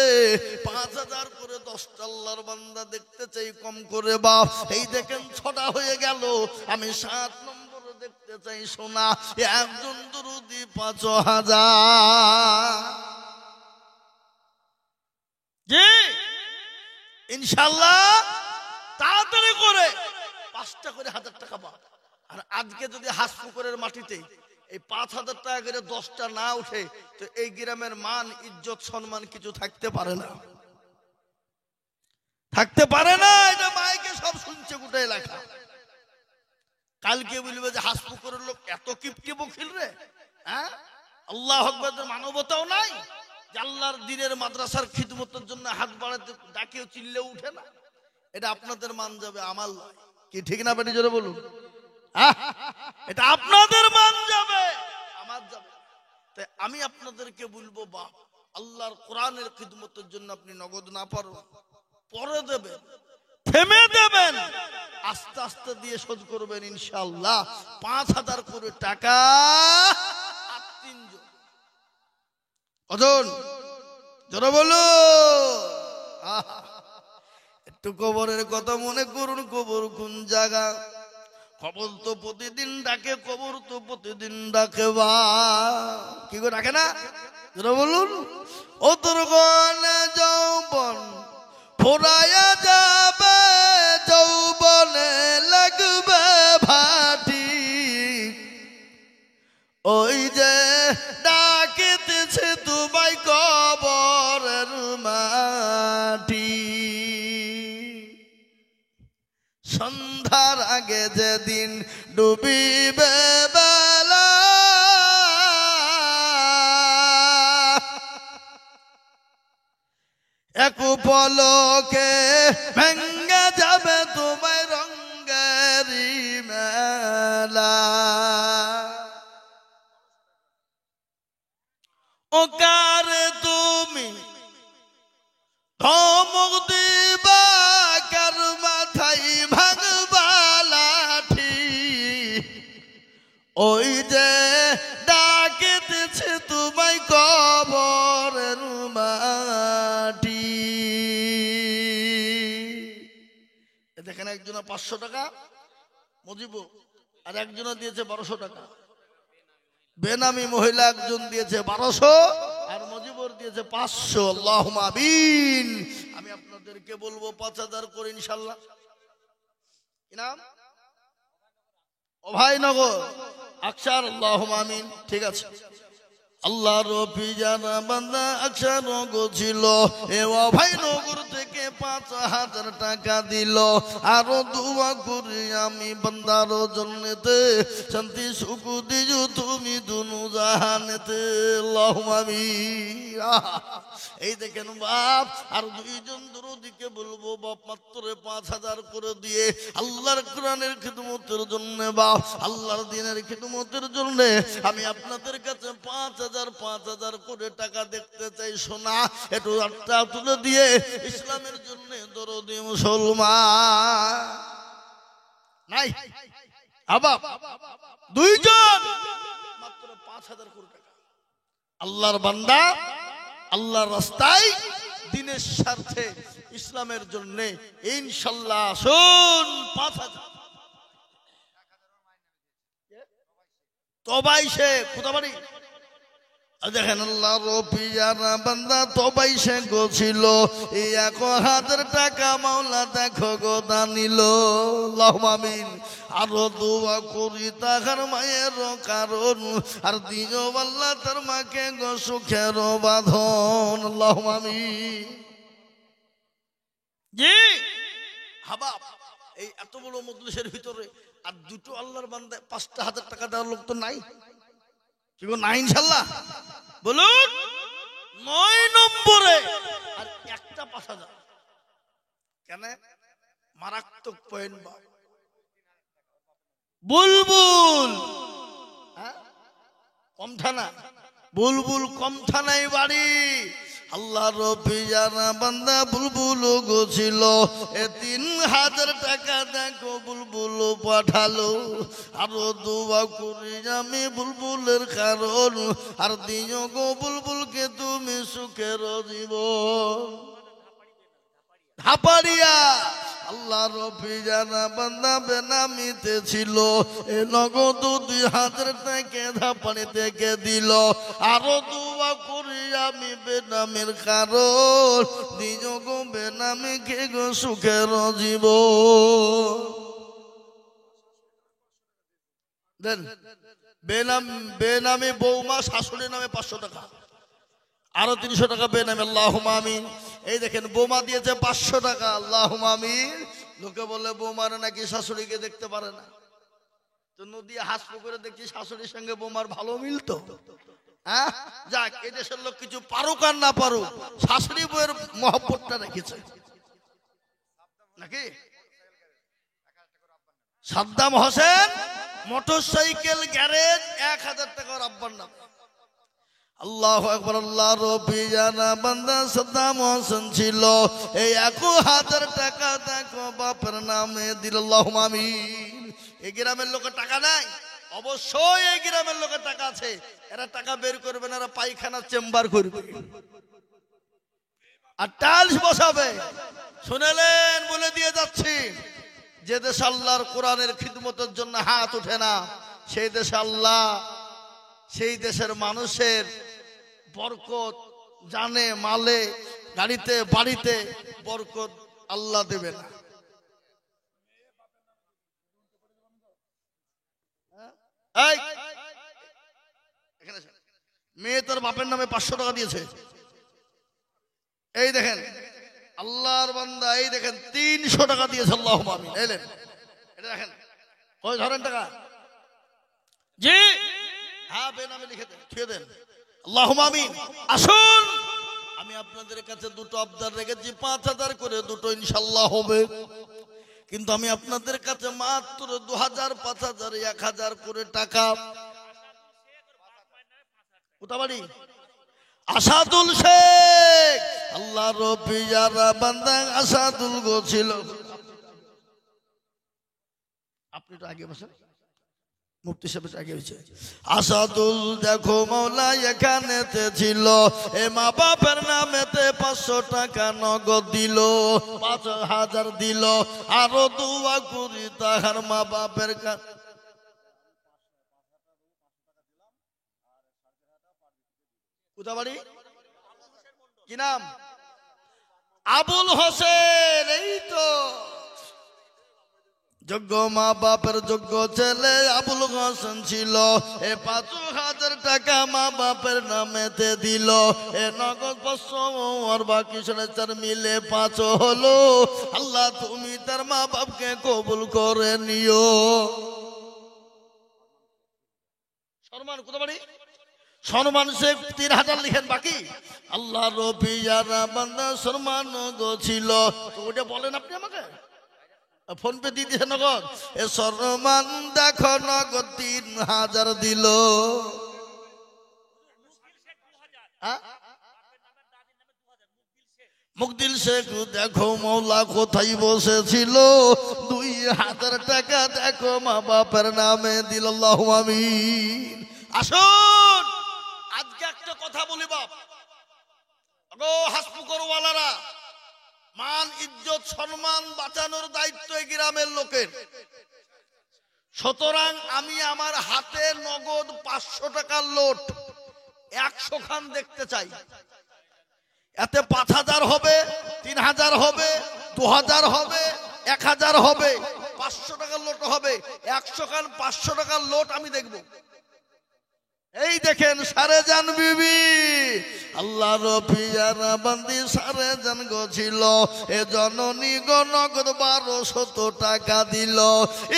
5,000 করে 10টা আল্লাহর বান্দা দেখতে চাই কম করে বাপ। এই দেখেন 6টা হয়ে গেল। আমি 7 নম্বরে দেখতে চাই সোনা একজন দুরুদি 5,000। জি ইনশাআল্লাহ তাড়াতাড়ি করে 5টা করে 1,000 টাকা পাব। আর আজকে যদি হাসপুকুরের মাটিতে এই 5,000 টাকা করে 10টা না উঠে, তো এই গ্রামের মান ইজ্জত সম্মান কিছু থাকতে পারে না, থাকতে পারে না। এটা মাইকে সব শুনছে গোটা এলাকা। কালকে বলবে যে হাসপুকুরের লোক এত কিপটি বকিল রে, হ্যাঁ? আল্লাহু আকবার, মানবতাও নাই যে আল্লাহর দ্বীনের মাদ্রাসার খিদমতের জন্য হাত বাড়াতে ডাকেও চিল্লেও উঠে না। এটা আপনাদের মান যাবে, আমার কি ঠিক না? বেটি জোরে বলুন। এটা আপনাদের মান যাবে, আমার যাবে। তাই আমি আপনাদেরকে বলবো বাপ, আল্লাহর কোরআনের খিদমতের জন্য আপনি নগদ না পারো পরে দেবেন, থেমে দেবেন, আস্তে আস্তে দিয়ে শোধ করবেন ইনশাআল্লাহ। 5,000 করে টাকা 3 জন। কজন? জোরে বলো। একটু কবরের কথা মনে করুন। কবর কোন জায়গা? কবর তো প্রতিদিন ডাকে, কবর তো প্রতিদিন ডাকে। বা কি করে ডাকে না? জোরে বলুন। ও তোর গনে যৌবন ফুরায়া যাবে, যৌবনে লাগবে ভাটি, ওই যে ডাকিতেছে তোমায় কবরের মাটি। সন্ধ্যার আগে যেদিন ডুবিবে বেলা, পলকে ভেঙ্গে যাবে তোমার রঙ্গেরি মেলা। ও কারে তুমি ধমক দিবা, কার মাথায় ভাঙবা লাঠি, ওই যে ডাকিতেছে তোমায় কবরের মাটি। দেখেন একজনে 500 টাকা মুজিব, আর একজনে দিয়েছে 1200 টাকা। বেনামি মহিলা একজন দিয়েছে 1200 আর মুজিবর দিয়েছে 500। আল্লাহুম্মা আমিন। আমি আপনাদেরকে বলবো 5000 করে ইনশাআল্লাহ। কি নাম? অভয়নগর আকসার। আল্লাহুম্মা আমিন। ঠিক আছে। আল্লাহর পিজানা বান্দা আকসারগো ছিল, এ অভয়নগর থেকে 5000 টাকা দিল। আরো দোয়া করি আমি বান্দার জন্যতে, শান্তি সুখ দিও তুমি দুনু জাহানেতে। আল্লাহুম্মা আমিন। এই দেখেন বাপ, আর দুইজন দরদিকে বলবো বাপ মাত্র 5000 করে দিয়ে আল্লাহর কোরআনের খিদমতের জন্য, বাপ আল্লাহর দ্বীনের খিদমতের জন্য আমি আপনাদের কাছে 5000 করে টাকা দেখতে চাই। সোনা একটু আটটা তুলে দিয়ে ইসলামের জন্য দরদি মুসলমান নাই আবাব দুইজন মাত্র 5000 করে টাকা। আল্লাহর বান্দা আল্লাহর রাস্তায় দ্বীনের স্বার্থে ইসলামের জন্য ইনশাআল্লাহ আসুন। 5000 তবাইশে কোথাবাড়ি। দেখেন আল্লাহর পিয়ারা বান্দা তবাইশে গোছিল, এই 1000 টাকা মাওলা দেখো গো দানিল। আল্লাহুম্মা আমিন। আরো দোয়া করি তাহার মায়ের কারণ, আর দিও আল্লাহ তার মাকে গো সুখের বাঁধন। আল্লাহুম্মা আমিন। জি হাবাব, এই এত বড় মজলিসের ভিতরে আর দুটো আল্লাহর বান্দা 5000 টাকা দেওয়ার লোক তো নাই। কি গো নাই ইনশাআল্লাহ বলুন। 9 নম্বরে আর একটা 5000 কেন? মারাত্মক পয়েন্ট। বা বুলবুল কম থানা, বুলবুল কম থানায় বাড়ি। আল্লাহর পিয়ারা বান্দা বুলবুল গোছিল, এ 3000 টাকা দেখো বুলবুল পাঠালো। আরো দোয়া করি আমি বুলবুলের কারণ, আর দিও গো বুলবুলকে তুমি সুখের জীবন। ধাপাড়িয়া আল্লাহর পিয়ারা বান্দা বেনামিতে ছিল, এ নগদ 2000 টাকা ধাপাড়ি থেকে দিল। আরো দোয়া করি আমি বেনামের কারণ, দিও গো বেনামিকে গো সুখের জীবন দেন। বেনামি বৌমা শাশুড়ির নামে 500 টাকা, আরো 300 টাকা বেনামি। আল্লাহুম্মা আমিন। এই দেখেন বৌমা দিয়েছে 500 টাকা। আল্লাহুম্মা আমিন। লোকে বলে বৌমার নাকি শাশুড়িকে দেখতে পারে না, তো নদী হাস পুকুরে দেখছি শাশুড়ির সঙ্গে বৌমার ভালো মিলতো। হ্যাঁ যাক, এই দেশের লোক কিছু পারুক আর না পারুক, শাশুড়ি বউয়ের মহব্বতটা রেখেছে নাকি। সাদ্দাম হোসেন মোটরসাইকেল গ্যারেজ 1000 টাকার আব্বার নাম। আল্লাহু আকবার। আল্লাহর পিয়ারা বান্দা সাদ্দাম হোসেন ছিল, এই 1000 টাকা দেখো বাপের নামে দিল। আল্লাহুম্মা আমিন। এই গ্রামের লোকের টাকা নাই? অবশ্যই এই গ্রামের লোকের টাকা আছে। এরা টাকা বের করবে না, এরা পায়খানা চেম্বার করবে আর টাইলস বসাবে। শুনেলেন বলে দিয়ে যাচ্ছি, যে দেশ আল্লাহর কোরআনের খিদমতের জন্য হাত ওঠে না, সেই দেশে আল্লাহ সেই দেশের মানুষের বরকত জানে মালে গাড়িতে বাড়িতে বরকত আল্লাহ দেবে না। মেয়ে তার বাপের নামে 500 টাকা দিয়েছে। এই দেখেন আল্লাহর বান্দা, এই দেখেন 300 টাকা দিয়েছে। আল্লাহুম্মা আমিন। এলেন এটা দেখেন কয় ধরেন টাকা। জি হ্যাঁ বেনামে লিখে দেন, ছুঁয়ে দেন। আল্লাহুম্মা আমিন। আসুন আমি আপনাদের কাছে দুটো আবদার রেখেছি, 5,000 করে দুটো ইনশাল্লাহ হবে। কিন্তু আমি আপনাদের কাছে মাত্র 2,000, 5,000, 1,000 করে টাকা। কোথা বাড়ি? আসাদুল শেখ, আল্লাহ রবিয়ারা বান্দা আসাদুল গো ছিল। আপনি তো আগে বসেন, মুফতি সাহেব আগে হয়েছে। আসাদুল দেখো মৌলা এখানেতে ছিল, এ মা বাপের নামেতে 500 টাকা নগদ দিল, 5,000 দিল, আরো দোয়া করি তাহার মা বাপের কোথা বাড়ি? কি নাম? আবুল হোসেন। এই তো যোগ্য মা বাপের যোগ্য ছেলে আবুল হোসেন ছিল। এ 5,000 টাকা মা বাপের নামেতে দিল, এ নগদ 500 আর বাকি 4.5 মিলে 5 হলো। আল্লাহ তুমি তার মা বাপকে কবুল করে নিও। সম্মান কোথা বাড়ি? সম্মান শেখ 3,000 লিখেন বাকি। আল্লাহ রবিয়ারা বান্দা সম্মান গো ছিল। তো ওটা বলেন আপনি আমাকে, ফোন পে দিয়ে দিয়েছে নগদ। এ সম্মান দেখো নগদ 3,000 দিল। মুকদিল শেখ দেখো মৌলা কোথায় বসেছিল, 2,000 টাকা দেখো মা বাপের নামে দিল। আল্লাহু আমিন। আসুন আজকে একটা কথা বলি বাপ গো, হাসপুকুরওয়ালারা, মান ইজ্জত সম্মান বাঁচানোর দায়িত্ব এই গ্রামের লোকের। সুতরাং আমি আমার হাতে নগদ 500 টাকার লোট 100 খান দেখতে চাই। এতে 5,000 হবে, 3,000 হবে, 2,000 হবে, 1,000 হবে, 500 টাকার লোট হবে। 100 খান 500 টাকার লোট আমি দেখব। এই দেখেন সারে জান বিবি, আল্লাহ রবিয়ারা বান্দি সারে জান গো ছিল, এ জননী গো নগদ 1,200 টাকা দিল।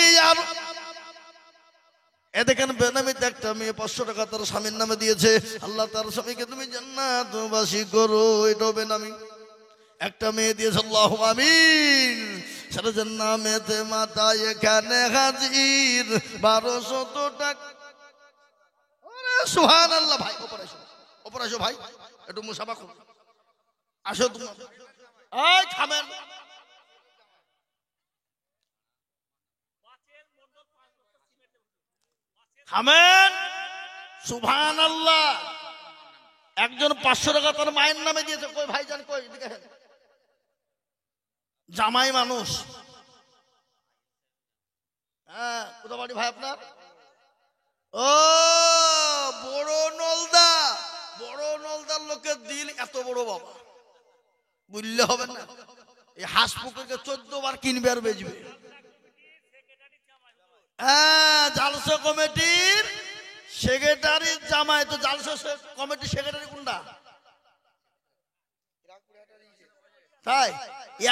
এই আর এ দেখেন বেনামিতে একটা মেয়ে 500 টাকা তার স্বামীর নামে দিয়েছে। আল্লাহ তার স্বামীকে তুমি জান্নাতবাসী করো। এটাও বেনামি একটা মেয়ে দিয়েছে। আল্লাহু আমিন। সারা জান্নাতের মাতা এখানে হাজির, 1,200 টাকা। সুবহানাল্লাহ। ভাই ওপর আসো ভাই, একটু মুসাফা করো। আসো তুমি, এই থামেন। থামেন। সুবহানাল্লাহ। একজন 500 টাকা তার মায়ের নামে দিয়েছে। কই ভাইজান কই? দেখেন জামাই মানুষ। হ্যাঁ, কোথা বাড়ি ভাই আপনার? ও বড় নলদা। বড় নলদার লোকের দিল এত বড় বাবা, বুঝলে হবে না। এই হাঁস পুকুরকে 14 বার কিনবে আর বেচবে। হ্যাঁ, জালসা কমিটির সেক্রেটারির জামাই। তো জালসা কমিটির সেক্রেটারি কোনটা? তাই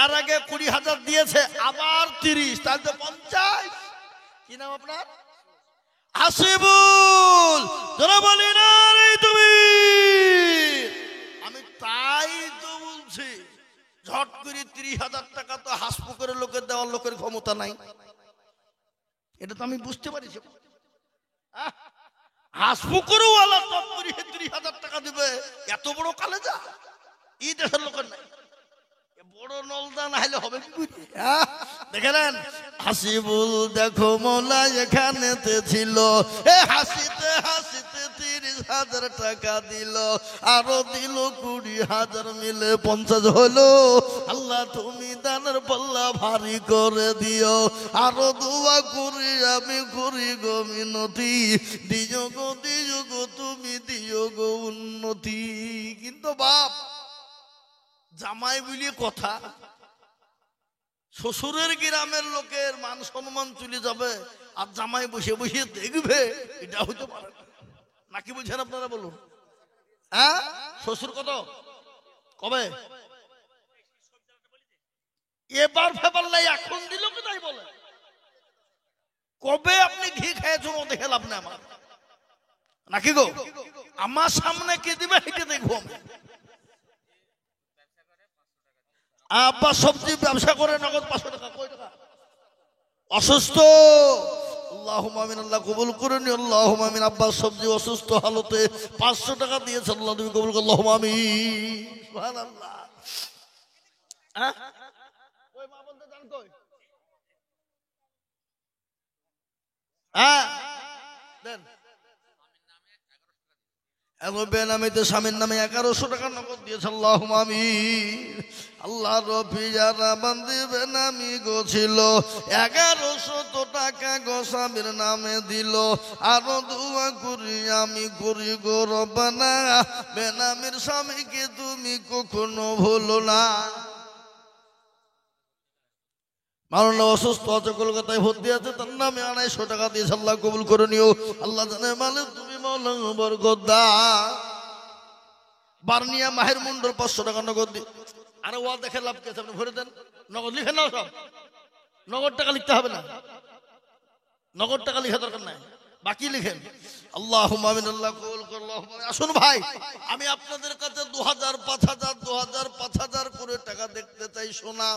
এর আগে 20,000 দিয়েছে, আবার 30, তাহলে তো 50। কি নাম আপনার? আসিবুল। যারা বলি না রে তুমি, আমি তাই তো বলছি, ঝট করে 30,000 টাকা তো হাসপুকুরের লোকের দেওয়ার লোকের ক্ষমতা নাই। এটা তো আমি বুঝতে পারিছি। হাসপুকুরওয়ালা চট করে 30,000 টাকা দিবে, এত বড় কালেজা এই দেশের লোকের নাই। বড় নলদা না হলে হবে কি করে? দেখেন হাসিবুল দেখো মৌলা এখানেতে ছিল, এ হাসিতে হাসিতে 30,000 টাকা দিল, আরো দিল 20,000 মিলে 50 হলো। আল্লাহ তুমি দানের পাল্লা ভারী করে দিও। আরো দোয়া করি আমি করি গো মিনতি, দিও গো তুমি দিও গো উন্নতি। কিন্তু বাপ জামাই বলি কথা, শ্বশুরের গ্রামের লোকের মান সম্মান চলে যাবে আর জামাই বসে বসে দেখবে, এটা হইতে পারে নাকি? বুঝছেন আপনারা বলুন। হ্যাঁ, শ্বশুর কত কবে এবার ফেবার লাই এখন দিল কি তাই বলে? কবে আপনি ঘি খেয়েছেন ও দেখে লাভ না আমার নাকি গো? আমার সামনে কে দিবে হেঁটে দেখবো আমি। আব্বা সবজি ব্যবসা করে নগদ 500 টাকা। কয় টাকা? অসুস্থ। আল্লাহুম্মা আমিন, আল্লাহ কবুল করে নি। আল্লাহুম্মা আমিন। আব্বা সবজি অসুস্থ হালতে 500 টাকা দিয়েছে, আল্লাহ তুমি কবুল করো। আল্লাহুম্মা আমিন। সুবহানাল্লাহ। হ্যাঁ ওই মা বলতে জান কই? হ্যাঁ দেন। বেনামিতে স্বামীর নামে 1100 টাকা নগদ দিয়েছে, আল্লাহুম্মা আমিন। আল্লাহ রফি যারা বান্দি বেনামি গো ছিল 1100 টাকা গো স্বামীর নামে দিল। আরো দোয়া করি আমি করি গো রব্বানা, বেনামির স্বামীকে তুমি কখনো ভুলো না। মাওলানা অসুস্থ আছে, কলকাতায় ভর্তি আছে, তার নামে 250 টাকা দিয়েছে, আল্লাহ কবুল করে নিও। আল্লাহ জানে মানে তুমি মাওলানা বরকত দাও। বার্নিয়া মাহের মুন্ডর 500 টাকা নগদ দি। আরে ওয়া দেখে লাভ কি আছে, আপনি ভরে দেন। নগদ লিখে নাও, সব নগদ টাকা লিখতে হবে না, নগদ টাকা লিখা দরকার নাই, বাকি লিখেন। আল্লাহুম্মা আমিন, আল্লাহ কবুল করো। আল্লাহুম্মা আমিন। আসুন ভাই, আমি আপনাদের কাছে 2000 5000 2000 5000 করে টাকা দেখতে চাই। সোনা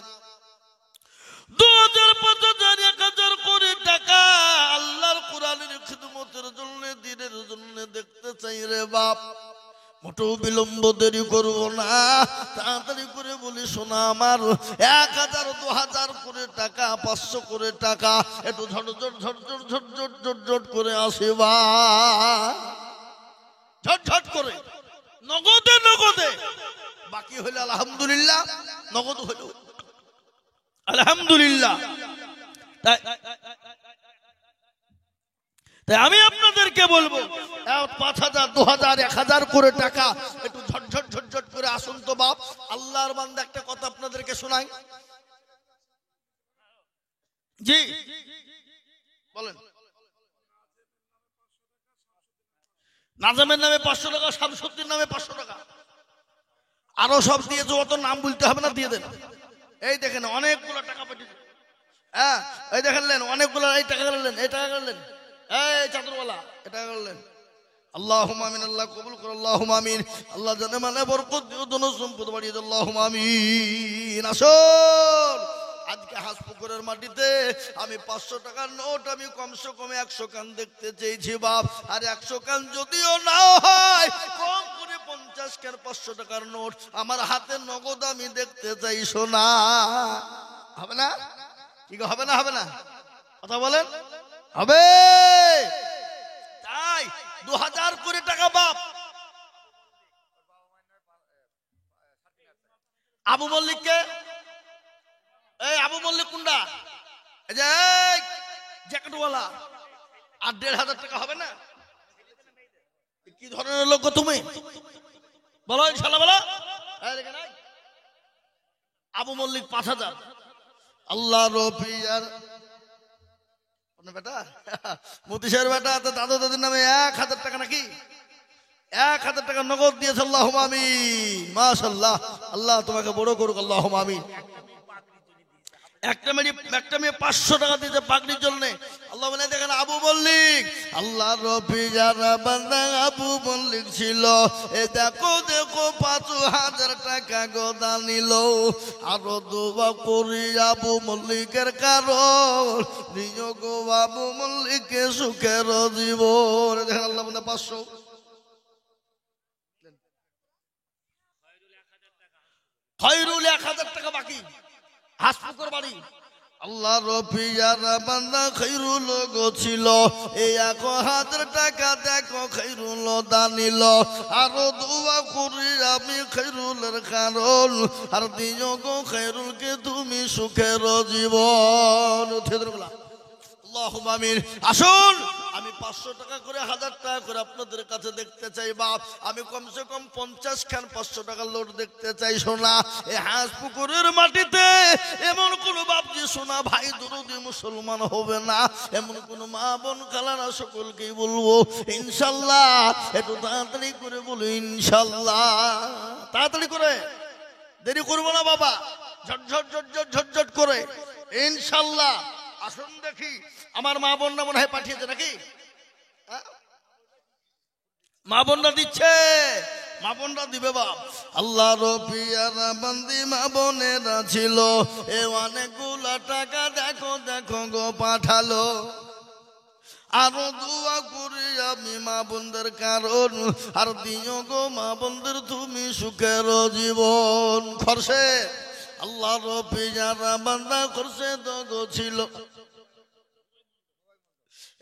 2000 5000 1000 করে টাকা আল্লাহর কোরআনের খিদমতের জন্য, দ্বীনের জন্য দেখতে চাই রে বাপ। মোটেও বিলম্ব দেরি করবো না, তাড়াতাড়ি করে বলি শোনা আমার। 1000 2000 করে টাকা 500 করে টাকা একটু ঝটঝট ঝটঝট ঝটঝট ঝটঝট করে আসে বা ঝটঝট করে নগদে নগদে। বাকি হইলে আলহামদুলিল্লাহ, নগদ হইল আলহামদুলিল্লাহ। তাই আমি আপনাদেরকে বলবো 5000 2000 1000 করে টাকা একটু ঝটঝট ঝটঝট করে আসুন তো বাপ। আল্লাহর বান্দা একটা কথা আপনাদেরকে শোনাই। জি বলেন। নাজামের নামে 500 টাকা, শামসুদ্দিন নামে 500 টাকা, আরো সব দিয়েছে, অত নাম বলতে হবে না, দিয়ে দেন। এই দেখেন অনেকগুলো টাকা পাঠিয়েছে। হ্যাঁ এই দেখেন অনেকগুলো, এই টাকা গেলেন, এই টাকা গেলেন, এই চাদরওয়ালা এটা করলেন। আল্লাহুম্মা আমিন, আল্লাহ কবুল করো। আল্লাহুম্মা আমিন। আল্লাহ জানে মানে বরকত দিও, ধন সম্পদ বাড়িয়ে দাও। আল্লাহুম্মা আমিন। আসুন আজকে হাসপুকুরের মাটিতে আমি 500 টাকার নোট আমি কমসে কম 100 কান দেখতে চেয়েছি বাপ। আর 100 কান যদিও না হয়, কম করে 50 কান 500 টাকার নোট আমার হাতে নগদ আমি দেখতে চাই। সোনা হবে না? কি হবে না? হবে না? কথা বলেন। হবে। তাই 2000 করে টাকা বাপ। আবু মল্লিককে, এই আবু মল্লিক কুন্ডা, এই যে জ্যাকেটওয়ালা, আর 1500 টাকা হবে না? কি ধরনের লোক তুমি বলো, ইনশাআল্লাহ বলো। আবু মল্লিক 5000। আল্লাহ রফিয়ার বেটা মতিশের বেটা, দাদু দাদির নামে 1000 টাকা, নাকি 1000 টাকা নগদ দিয়েছে। আল্লাহুম্মা আমিন। মাশাআল্লাহ, আল্লাহ তোমাকে বড় করুক। আল্লাহুম্মা আমিন। একটা মেয়ে 500 টাকা দিয়েছে পাগড়ির জন্য। আল্লাহ বলে দেখেন আবু মল্লিক, আল্লাহ রফি যারা বান্দা আবু মল্লিক ছিল, এ দেখো দেখো 5000 টাকা গোদা নিল। আরো দোয়া করি আবু মল্লিকের কারণ দিও গো আবু মল্লিকে সুখের জীবন। দেখেন আল্লাহ বলে 500। খয়রুল 1000 টাকা বাকি, হাসপুকুর বাড়ি। আল্লাহ রফি যারা বান্দা খৈরুল গো ছিল, এই 1000 টাকা দেখো খৈরুল দানিল। আরো দোয়া করি আমি খৈরুলের কারণ, আর দিও গো খৈরুলকে তুমি সুখের জীবন। আল্লাহুম্মা আমিন। আসুন আমি 500 টাকা করে 1000 টাকা করে আপনাদের কাছে দেখতে চাই বাপ। আমি কমসে কম 50 খান 500 টাকার লোড দেখতে চাই। সোনা এই হাঁসপুকুরের মাটিতে এমন কোন বাপ যে সোনা ভাই দরদি মুসলমান হবে না, এমন কোন মা বোন খালারা সকলকেই বলবো ইনশাআল্লাহ। একটু তাড়াতাড়ি করে বলো ইনশাআল্লাহ। তাড়াতাড়ি করে, দেরি করবো না বাবা, ঝটঝট ঝটঝট ঝটঝট করে ইনশাআল্লাহ। আসুন দেখি আমার মা বোনরা মনে হয় পাঠিয়েছে নাকি? মা বোনরা দিচ্ছে মা বোনরা দিবে বাপ। আল্লাহর পিয়ারা বান্দি মা বোনেরা ছিল, এ অনেকগুলা টাকা দেখো দেখো গো পাঠালো। আরো দোয়া করি আমি মা বোনদের কারণ, আর দিও গো মা বোনদের তুমি সুখের জীবন। খরচে আল্লাহর পিয়ারা বান্দা খরচে দগো ছিল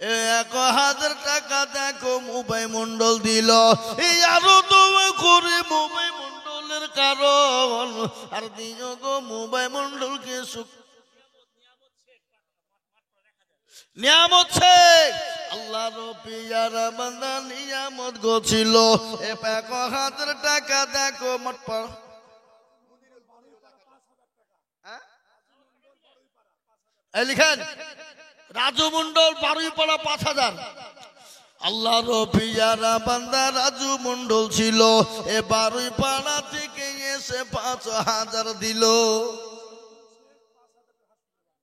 1000 টাকা দেখো মুবাই মন্ডল দিল। এই আরো দোয়া করি মুবাই মন্ডলের কারণ, আর দিও গো মুবাই মন্ডলকে সুখ নিয়ামত শেখ আল্লাহর পিয়ারা বান্দা নিয়ামত গো ছিল। 1000 টাকা দেখো মোট লিখেন রাজু মন্ডল বারুইপাড়া 5000। আল্লাহর পিয়ারা বান্দা রাজু মন্ডল ছিল, এ বারুইপাড়া থেকে এসে 5000 দিল।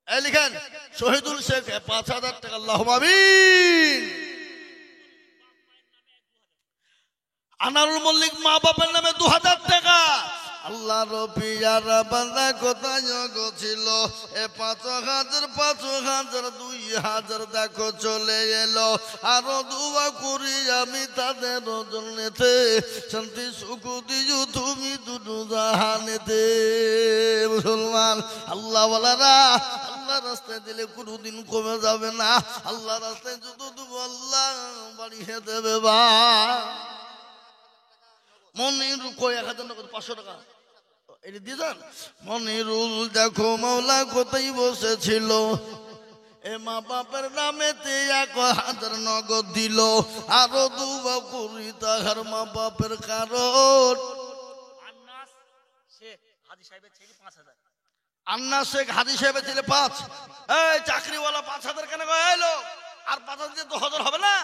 লিখেন শহীদুল শেখ 5000 টাকা। আল্লাহুম্মা আমিন। আনারুল মল্লিক মা বাবার নামে 2000 টাকা। আল্লাহর পিয়ারা বান্দা কোথায় গো ছিল, 5000 2000 দেখো চলে এলো। আরো দোয়া করি আমি তাদের জন্যতে, শান্তি সুখ দিও তুমি দুটো জাহানেতে। মুসলমান আল্লাহ ওয়ালারা আল্লাহ রাস্তায় দিলে কোনোদিন কমে যাবে না। আল্লাহ রাস্তায় যত দেবো আল্লাহ বাড়িয়ে দেবে। বা মনির কই 1500 টাকা এটা দিয়েছেন। মনিরুল দেখো মাওলা কোথায় বসেছিল, এ মা বাপের নামেতে 1000 নগদ দিল। আরো দুবা করি তাহার মা বাপের কারণ। আন্নাস শেখ হাজি সাহেবের ছেলে 5000। আন্নাস শেখ হাজি সাহেবের ছেলে 5। এই চাকরিওয়ালা 5000 কেন এলো? আর 5000 দিয়ে 2000 হবে না?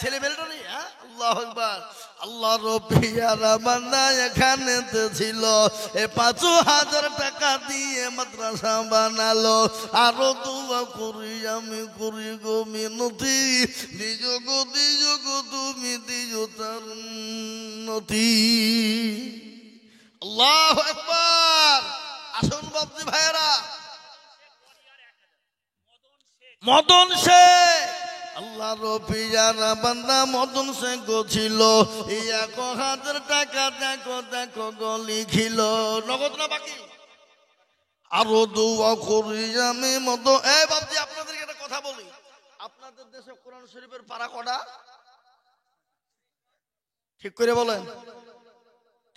ছেলে মেয়েটা নেই। আল্লাহু আকবার। আল্লাহর পিয়ারা বান্দা এখানেতে ছিল, 5000 টাকা দিয়ে মাদ্রাসা বানালো। আরো দোয়া করি আমি করি গো মিনতি, দিও গো তুমি দিও তার উন্নতি। আল্লাহু আকবার। আসুন বাপজি ভাইয়েরা, মদন শেখ আল্লাহর পিয়ারা বান্দা মদন শেখ গো ছিল, 1000 টাকা দেখো দেখো গো লিখিল। নগদ না বাকি? আরো দোয়া করি আমি মদ। এই বাপজি আপনাদেরকে একটা কথা বলি, আপনাদের দেশে কোরআন শরীফের পারা কটা? ঠিক করে বলেন,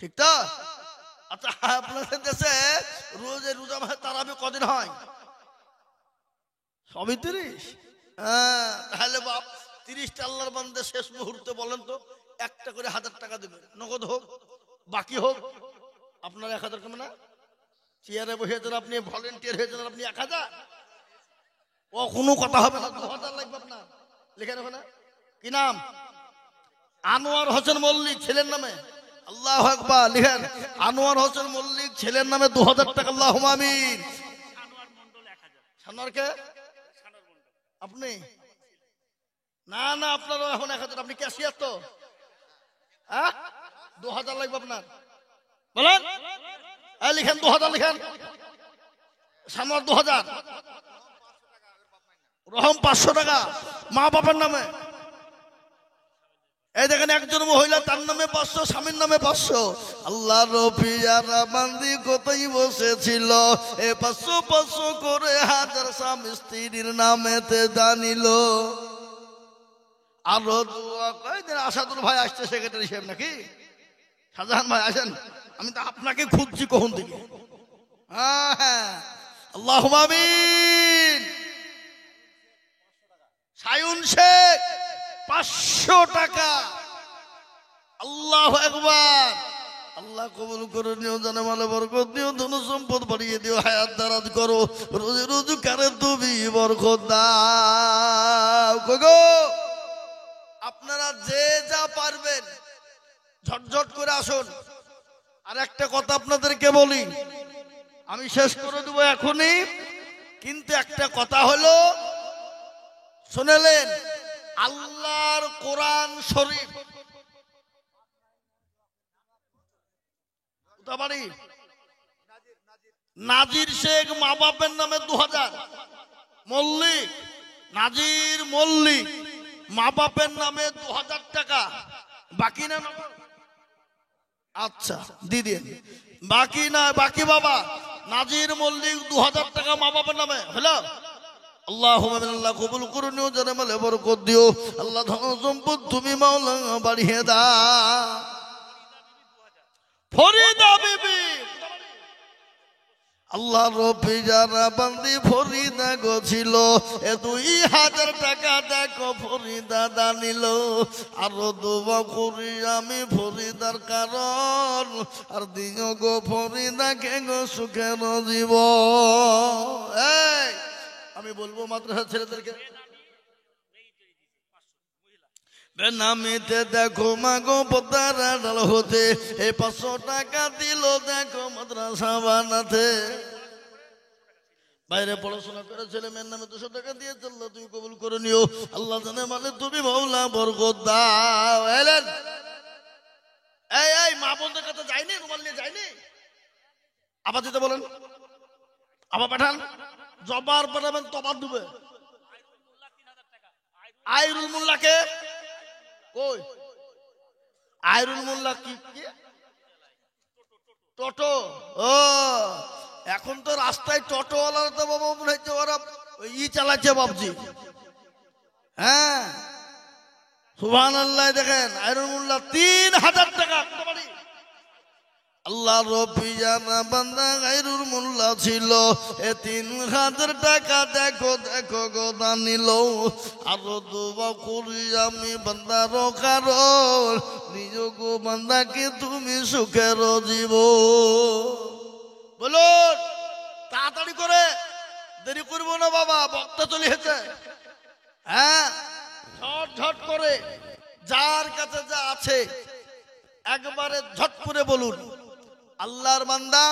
ঠিক তো? আচ্ছা আপনাদের দেশে রোজা মাসে তারাবি কদিন হয়? সবই 30। তাহলে বাপ 30টা আল্লাহর বান্দা শেষ মুহূর্তে বলেন তো একটা করে 1000 টাকা দেবেন, নগদ হোক বাকি হোক। আপনার 1000 কমে না? চেয়ারে বসেছেন আপনি, ভলেন্টিয়ার হয়েছেন আপনি 1000। ও কোনো কথা হবে না, 2000 লাগবে আপনার। লিখেন ওখানে কি নাম? আনোয়ার হোসেন মল্লিক ছেলের নামে। আল্লাহু আকবার। লিখেন আনোয়ার হোসেন মল্লিক ছেলের নামে 2000 টাকা। আল্লাহুম্মা আমিন। আনোয়ার মন্ডল 1000। সানোয়ারকে আপনি না না আপনার এখন 1000। আপনি ক্যাশিয়ার তো? 2000 লাগবে আপনার। বলেন লিখেন 2000 লিখেন। সানোয়ার 2000। রহম 500 টাকা মা বাবার নামে। এই দেখেন একজন মহিলা তার নামে 500, স্বামীর নামে 500। আল্লাহর পিয়ারা বান্দি কোথায় বসেছিল, 500 করে 1000 স্বামী স্ত্রীর নামেতে জানিল। আরো দোয়া কয়েকদিন আসাদুল ভাই আসছে, সেক্রেটারি সাহেব নাকি? শাহজাহান ভাই আসেন, আমি তো আপনাকে খুঁজছি কখন থেকে। হ্যাঁ আল্লাহুম্মা আমিন। সায়ুন শেখ 500 টাকা। আল্লাহু আকবার। আল্লাহ কবুল করে নিও, জানে মালে বরকত দিও, ধন সম্পদ বাড়িয়ে দিও, হায়াত দারাজ করো, রোজি রোজগারে তুমি বরকত দাও গো। আপনারা যে যা পারবেন ঝটঝট করে আসুন। আর একটা কথা আপনাদেরকে বলি, আমি শেষ করে দেবো এখনই, কিন্তু একটা কথা হলো শুনেলেন, আল্লাহর কোরআন শরীফ বাড়ি নাজির শেখ, মা বাপের নামে 2000। মল্লিক, নাজির মল্লিক, মা বাপের নামে 2000 টাকা বাকি না? আচ্ছা দিদিন বাকি না, বাকি বাবা নাজির মল্লিক 2000 টাকা মা বাবার নামে হলো। আল্লাহুম্মা আল্লাহ কবুল করে নিও, জানে মালে বরকত দিও আল্লাহ, ধন সম্পদ তুমি মাওলা বাড়িয়ে দাও। ফরিদা বিবি, আল্লাহ রবি যারা বান্দি ফরিদা গো ছিল, 2000 টাকা দেখো ফরিদা দানিল। আরো দোয়া করি আমি ফরিদার কারণ, আর দিও গো ফরিদাকে গো সুখের জীব। আমি বলবো মাদ্রাসা ছেলেদেরকে, বেনামিতে দেখো মাগো পদ্মার ডাল হতে 500 টাকা দিল দেখো মাদ্রাসা বানাতে। বাইরে পড়াশোনা করে ছেলে মেয়ের নামে 200 টাকা দিয়ে চললো, তুমি কবুল করে নিও আল্লাহ, জানে মানে তুমি মাওলা বরকত দাও। এলেন এই মা বোনদের কাছে যায়নি, রুমাল নিয়ে যায়নি, আবার দিতে বলেন, আবার পাঠান, জবার পাঠাবেন তবার দেবে। আইরুল মোল্লাকে কই? আইরুল মোল্লা কি টোটো? ও এখন তো রাস্তায় টোটোওয়ালারা তো বাবা মনে হচ্ছে ওরা ই চালাচ্ছে বাবজি। হ্যাঁ সুবহানাল্লাহ, দেখেন আইরুল মোল্লা 3000 টাকা। আল্লাহ রবি জানা বান্দা গায়রুল মোল্লা ছিল, 3000 টাকা দেখো দেখো গো দানিল। আরো দোয়া করি আমি বান্দার কারণ, নিজ গো বান্দাকে তুমি সুখের জীব। বলুন তাড়াতাড়ি করে, দেরি করবো না বাবা, বক্তা চলে গেছে। হ্যাঁ ঝট করে যার কাছে যা আছে একবারে ঝট করে বলুন। আল্লাহর বান্দা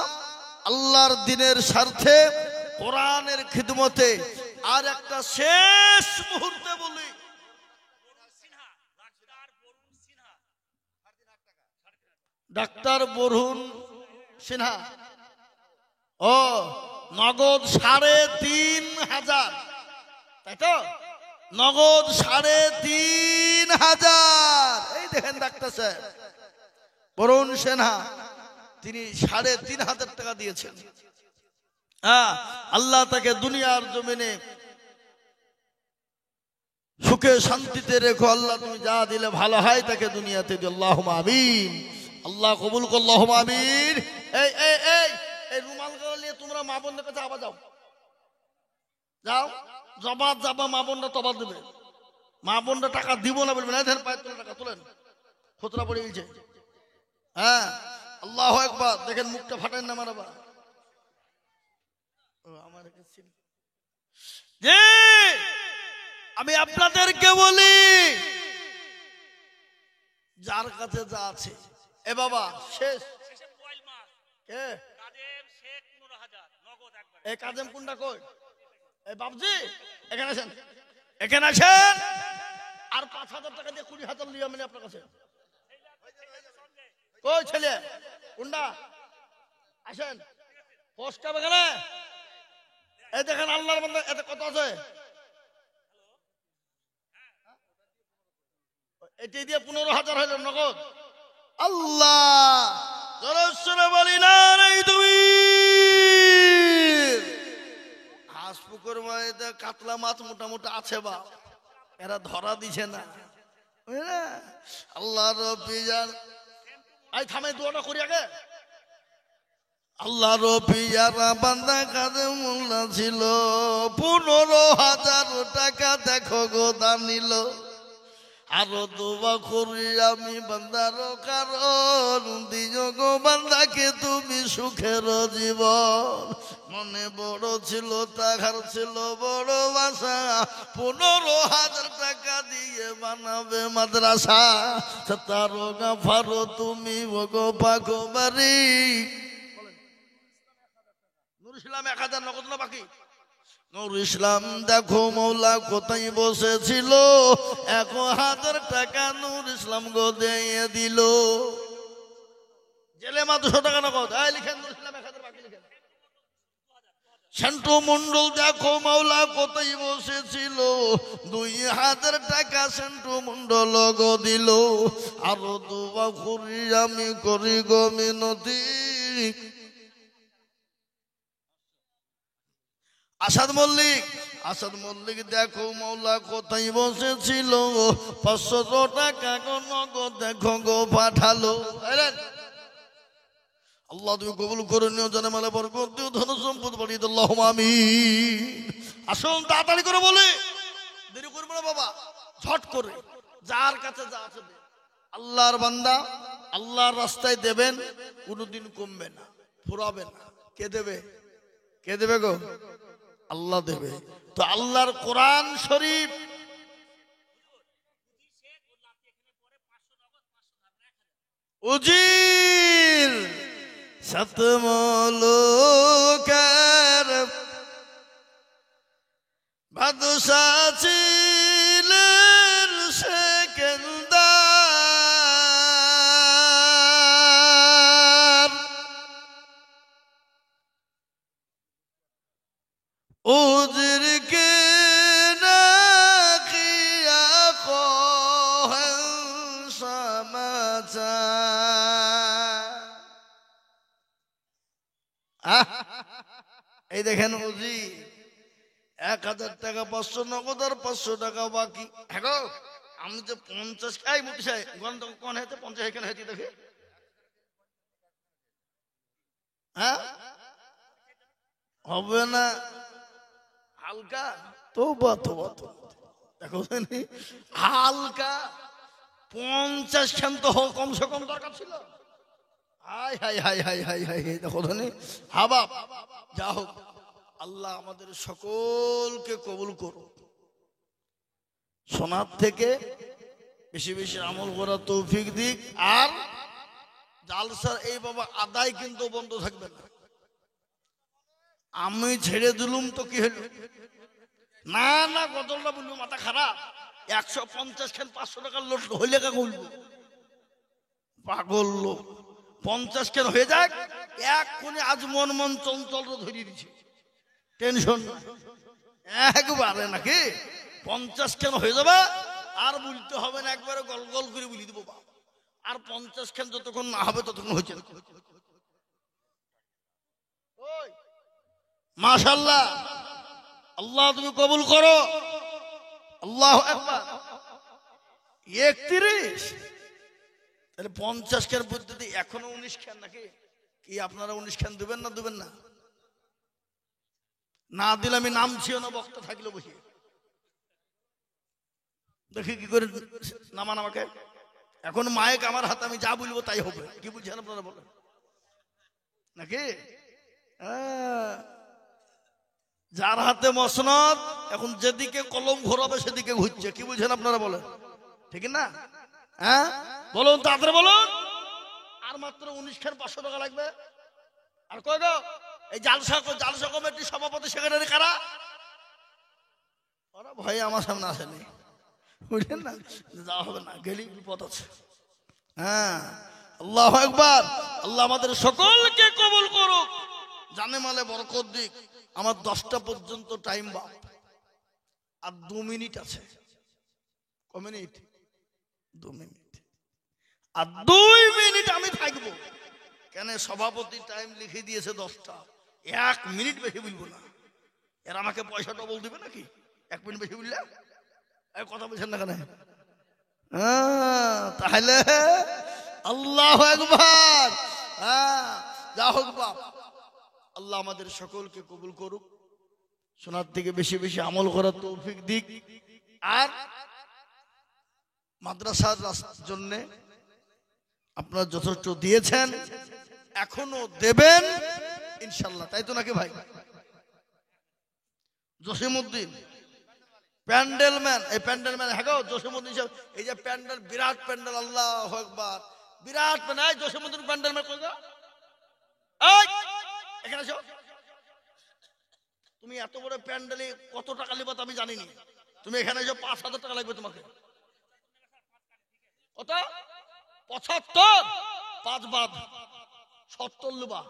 আল্লাহর দ্বীনের স্বার্থে, কোরআনের খিদমতে। আর একটা শেষ মুহূর্তে বলি, ডাক্তার বরুণ সিনহা, ও নগদ 3500, তাই তো? নগদ 3500। এই দেখেন ডাক্তার সাহেব বরুণ সিনহা, তিনি 3500 টাকা দিয়েছেন। আল্লাহ তাকে দুনিয়ার জমিনে সুখে শান্তিতে রেখো আল্লাহ, তুমি যা দিলে ভালো হয় তাকে দুনিয়াতে দিও। আল্লাহুম্মা আমিন। আল্লাহ কবুল করো, আল্লাহুম্মা আমিন। এই এই এই এই রুমাল গলা নিয়ে তোমরা মা বোনদের কাছে আবার যাও, যাও জবাব যাবা, মা বোনরা তবাদ দেবে। মা বোনরা টাকা দিব না বলবেন, ধরেন পায়ের তোলা টাকা তোলেন, খুচরা পড়ে গেছে। হ্যাঁ আল্লাহু আকবার, দেখেন মুখটা ফাটান না মারাবা। আমি আপনাদেরকে বলি, যার কাছে যা আছে, এ বাবা শেষ এ কাজেম কোনটা কই? এই বাবজি এখানে আসেন, এখানে আসেন। আর 5000 টাকা দিয়ে 20,000 নিয়ে আমি আপনার কাছে। কই ছেলে কোনটা? আসেন পোস্ট হবে এখানে। এই দেখেন আল্লাহর বান্দা, এতে কত আছে? এটি দিয়ে 15,000 হইল নগদ। আল্লাহ জোরে বলি না রে তুমি। হাঁস পুকুর মাঝে কাতলা মাছ মোটামুটি আছে বা, এরা ধরা দিছে না। আল্লাহ রব্বি জান, এই থামে দোয়াটা করি আগে। আল্লাহ রবি যারা বান্দা কাজে মোল্লা ছিল, 15,000 টাকা দেখো গো দানিল। আরো দোয়া করি আমি বান্দার কারণ, দিও গো বান্দাকে তুমি সুখের জীবন। মনে বড় ছিল তাহার ছিল বড় বাসা, 15,000 টাকা দিয়ে বানাবে মাদ্রাসা। তারো গাফারো তুমি গো পাগো বাড়ি। নুর ইসলাম 1000 নগদ না বাকি? নুর ইসলাম দেখো মৌলা কোথায় বসেছিল, 1000 টাকা নুর ইসলাম গো দিয়ে দিল। জেলে মা 200 টাকা নগদ। লিখেন, বাকি লিখেন। সেন্টু মন্ডল দেখো মাওলা কোথায় বসেছিল, 2000 টাকা সেন্টু মন্ডল দিল। আরো দুবা করি আমি করি গো মিনতি। আসাদ মল্লিক দেখো মাওলা কোথায় বসেছিল, 500 টাকা নগদ দেখো গো পাঠালো। আল্লাহ তুমি কবুল করে নিও, জানে মালে বরকত দিও, ধন সম্পদ বাড়িয়ে দাও, আল্লাহুম্মা আমিন। আসুন তাড়াতাড়ি করে বলে, দেরি করবো না বাবা, ঝট করে যার কাছে যা আছে আল্লাহর বান্দা আল্লাহর রাস্তায় দেবেন, কোনোদিন কমবে না, ফুরাবে না। কে দেবে গো? আল্লাহ দেবে। তো আল্লাহর কোরআন শরীফ উজির সতমলোকের বাদশা ছিলেন সেকেন্দার, উজির কে না কিয়া কোহেন সমাচার। এই দেখেন উজি 1000 টাকা 500 নগদ আর 500 টাকা বাকি। হ্যাঁ আমি যে 50 খাই মুক্তি সাহেব কোন হয়েছে 50 এখানে হয়েছে দেখে। হ্যাঁ হবে না হালকা তো দেখো হালকা 50 খান তো কমসে কম দরকার ছিল। High high high high high high দেখো ধনী হাবা। যা হোক আল্লাহ আমাদের সকলকে কবুল করো, সোনার থেকে বেশি বেশি আমল করার তৌফিক দিক। আর জালসার এই বাবা আদায় কিন্তু বন্ধ থাকবে না। আমি ছেড়ে দিলুম তো কি হলো? না না গদলটা বলবো মাথা খারাপ। 150 খান 500 টাকার লোট হইলে কা বলবো পাগল লোক। 50 খান হয়ে যাক, এক কোণে আজ মন চঞ্চল ধরিয়ে দিচ্ছে, টেনশন একবারে নাকি 50 খান হয়ে যাবে, আর বলতে হবে না, একবারে গল গল করে বলি দেবো। আর 50 খান যতক্ষণ না হবে ততক্ষণ হচ্ছে না। মাশাআল্লাহ, আল্লাহ তুমি কবুল করো। আল্লাহু আকবার। 31 তাহলে 50 খান পদ্ধতি এখনো 19 খান নাকি? কি আপনারা 19 খান দেবেন না দেবেন না? না দিলে আমি নাম ছিল না, বক্তা থাকলে বসে দেখি কি করে নামান আমাকে। এখন মাইক আমার হাতে, আমি যা বলবো তাই হবে। কি বুঝছেন আপনারা বলেন নাকি? যার হাতে মসনদ, এখন যেদিকে কলম ঘোরাবে সেদিকে ঘুরছে। কি বুঝছেন আপনারা বলেন ঠিক না? হ্যাঁ বলুন তাড়াতাড়ি বলুন। আর মাত্র 19 খান 500 টাকা লাগবে। আর কই গো এই জালসা কমিটির সভাপতি সেক্রেটারি কারা? ওরা ভাই আমার সামনে আসেনি, বুঝলেন না? যাওয়া হবে না, গেলি বিপদ আছে। হ্যাঁ আল্লাহু আকবার। আল্লাহ আমাদের সকলকে কবুল করুক, জানে মালে বরকত দিক। আমার 10টা পর্যন্ত টাইম বাপ, আর 2 মিনিট আছে। ক মিনিট? 2 মিনিট। আর 2 মিনিট আমি থাকবো। কেন সভাপতি টাইম লিখে দিয়েছে 10টা, 1 মিনিট বেশি বলবো না। এরা আমাকে পয়সা ডবল দিবে নাকি 1 মিনিট বেশি বললে? কথা বলছেন না কেন? তাহলে আল্লাহু আকবার। যা হোক বাপ, আল্লাহ আমাদের সকলকে কবুল করুক, শোনার থেকে বেশি বেশি আমল করার তৌফিক দিক। আর মাদ্রাসার জন্য আপনারা যথেষ্ট দিয়েছেন, এখনো দেবেন ইনশাল্লাহ, তাই তো নাকি ভাই? জসিমউদ্দিন প্যান্ডেলম্যান, এই প্যান্ডেলম্যান হ্যাঁ গো জসিমউদ্দিন সাহেব, এই যে প্যান্ডেল, বিরাট প্যান্ডেল, আল্লাহু আকবার, বিরাট প্যান্ডেল। জসিমউদ্দিন প্যান্ডেলম্যান কই গো? এখানে এসো। তুমি এত বড় প্যান্ডেলে কত টাকা লিবা আমি জানিনি। তুমি এখানে এসো, 5000 টাকা লাগবে তোমাকে। কত? 75? 5 বাদ। 70 লুবা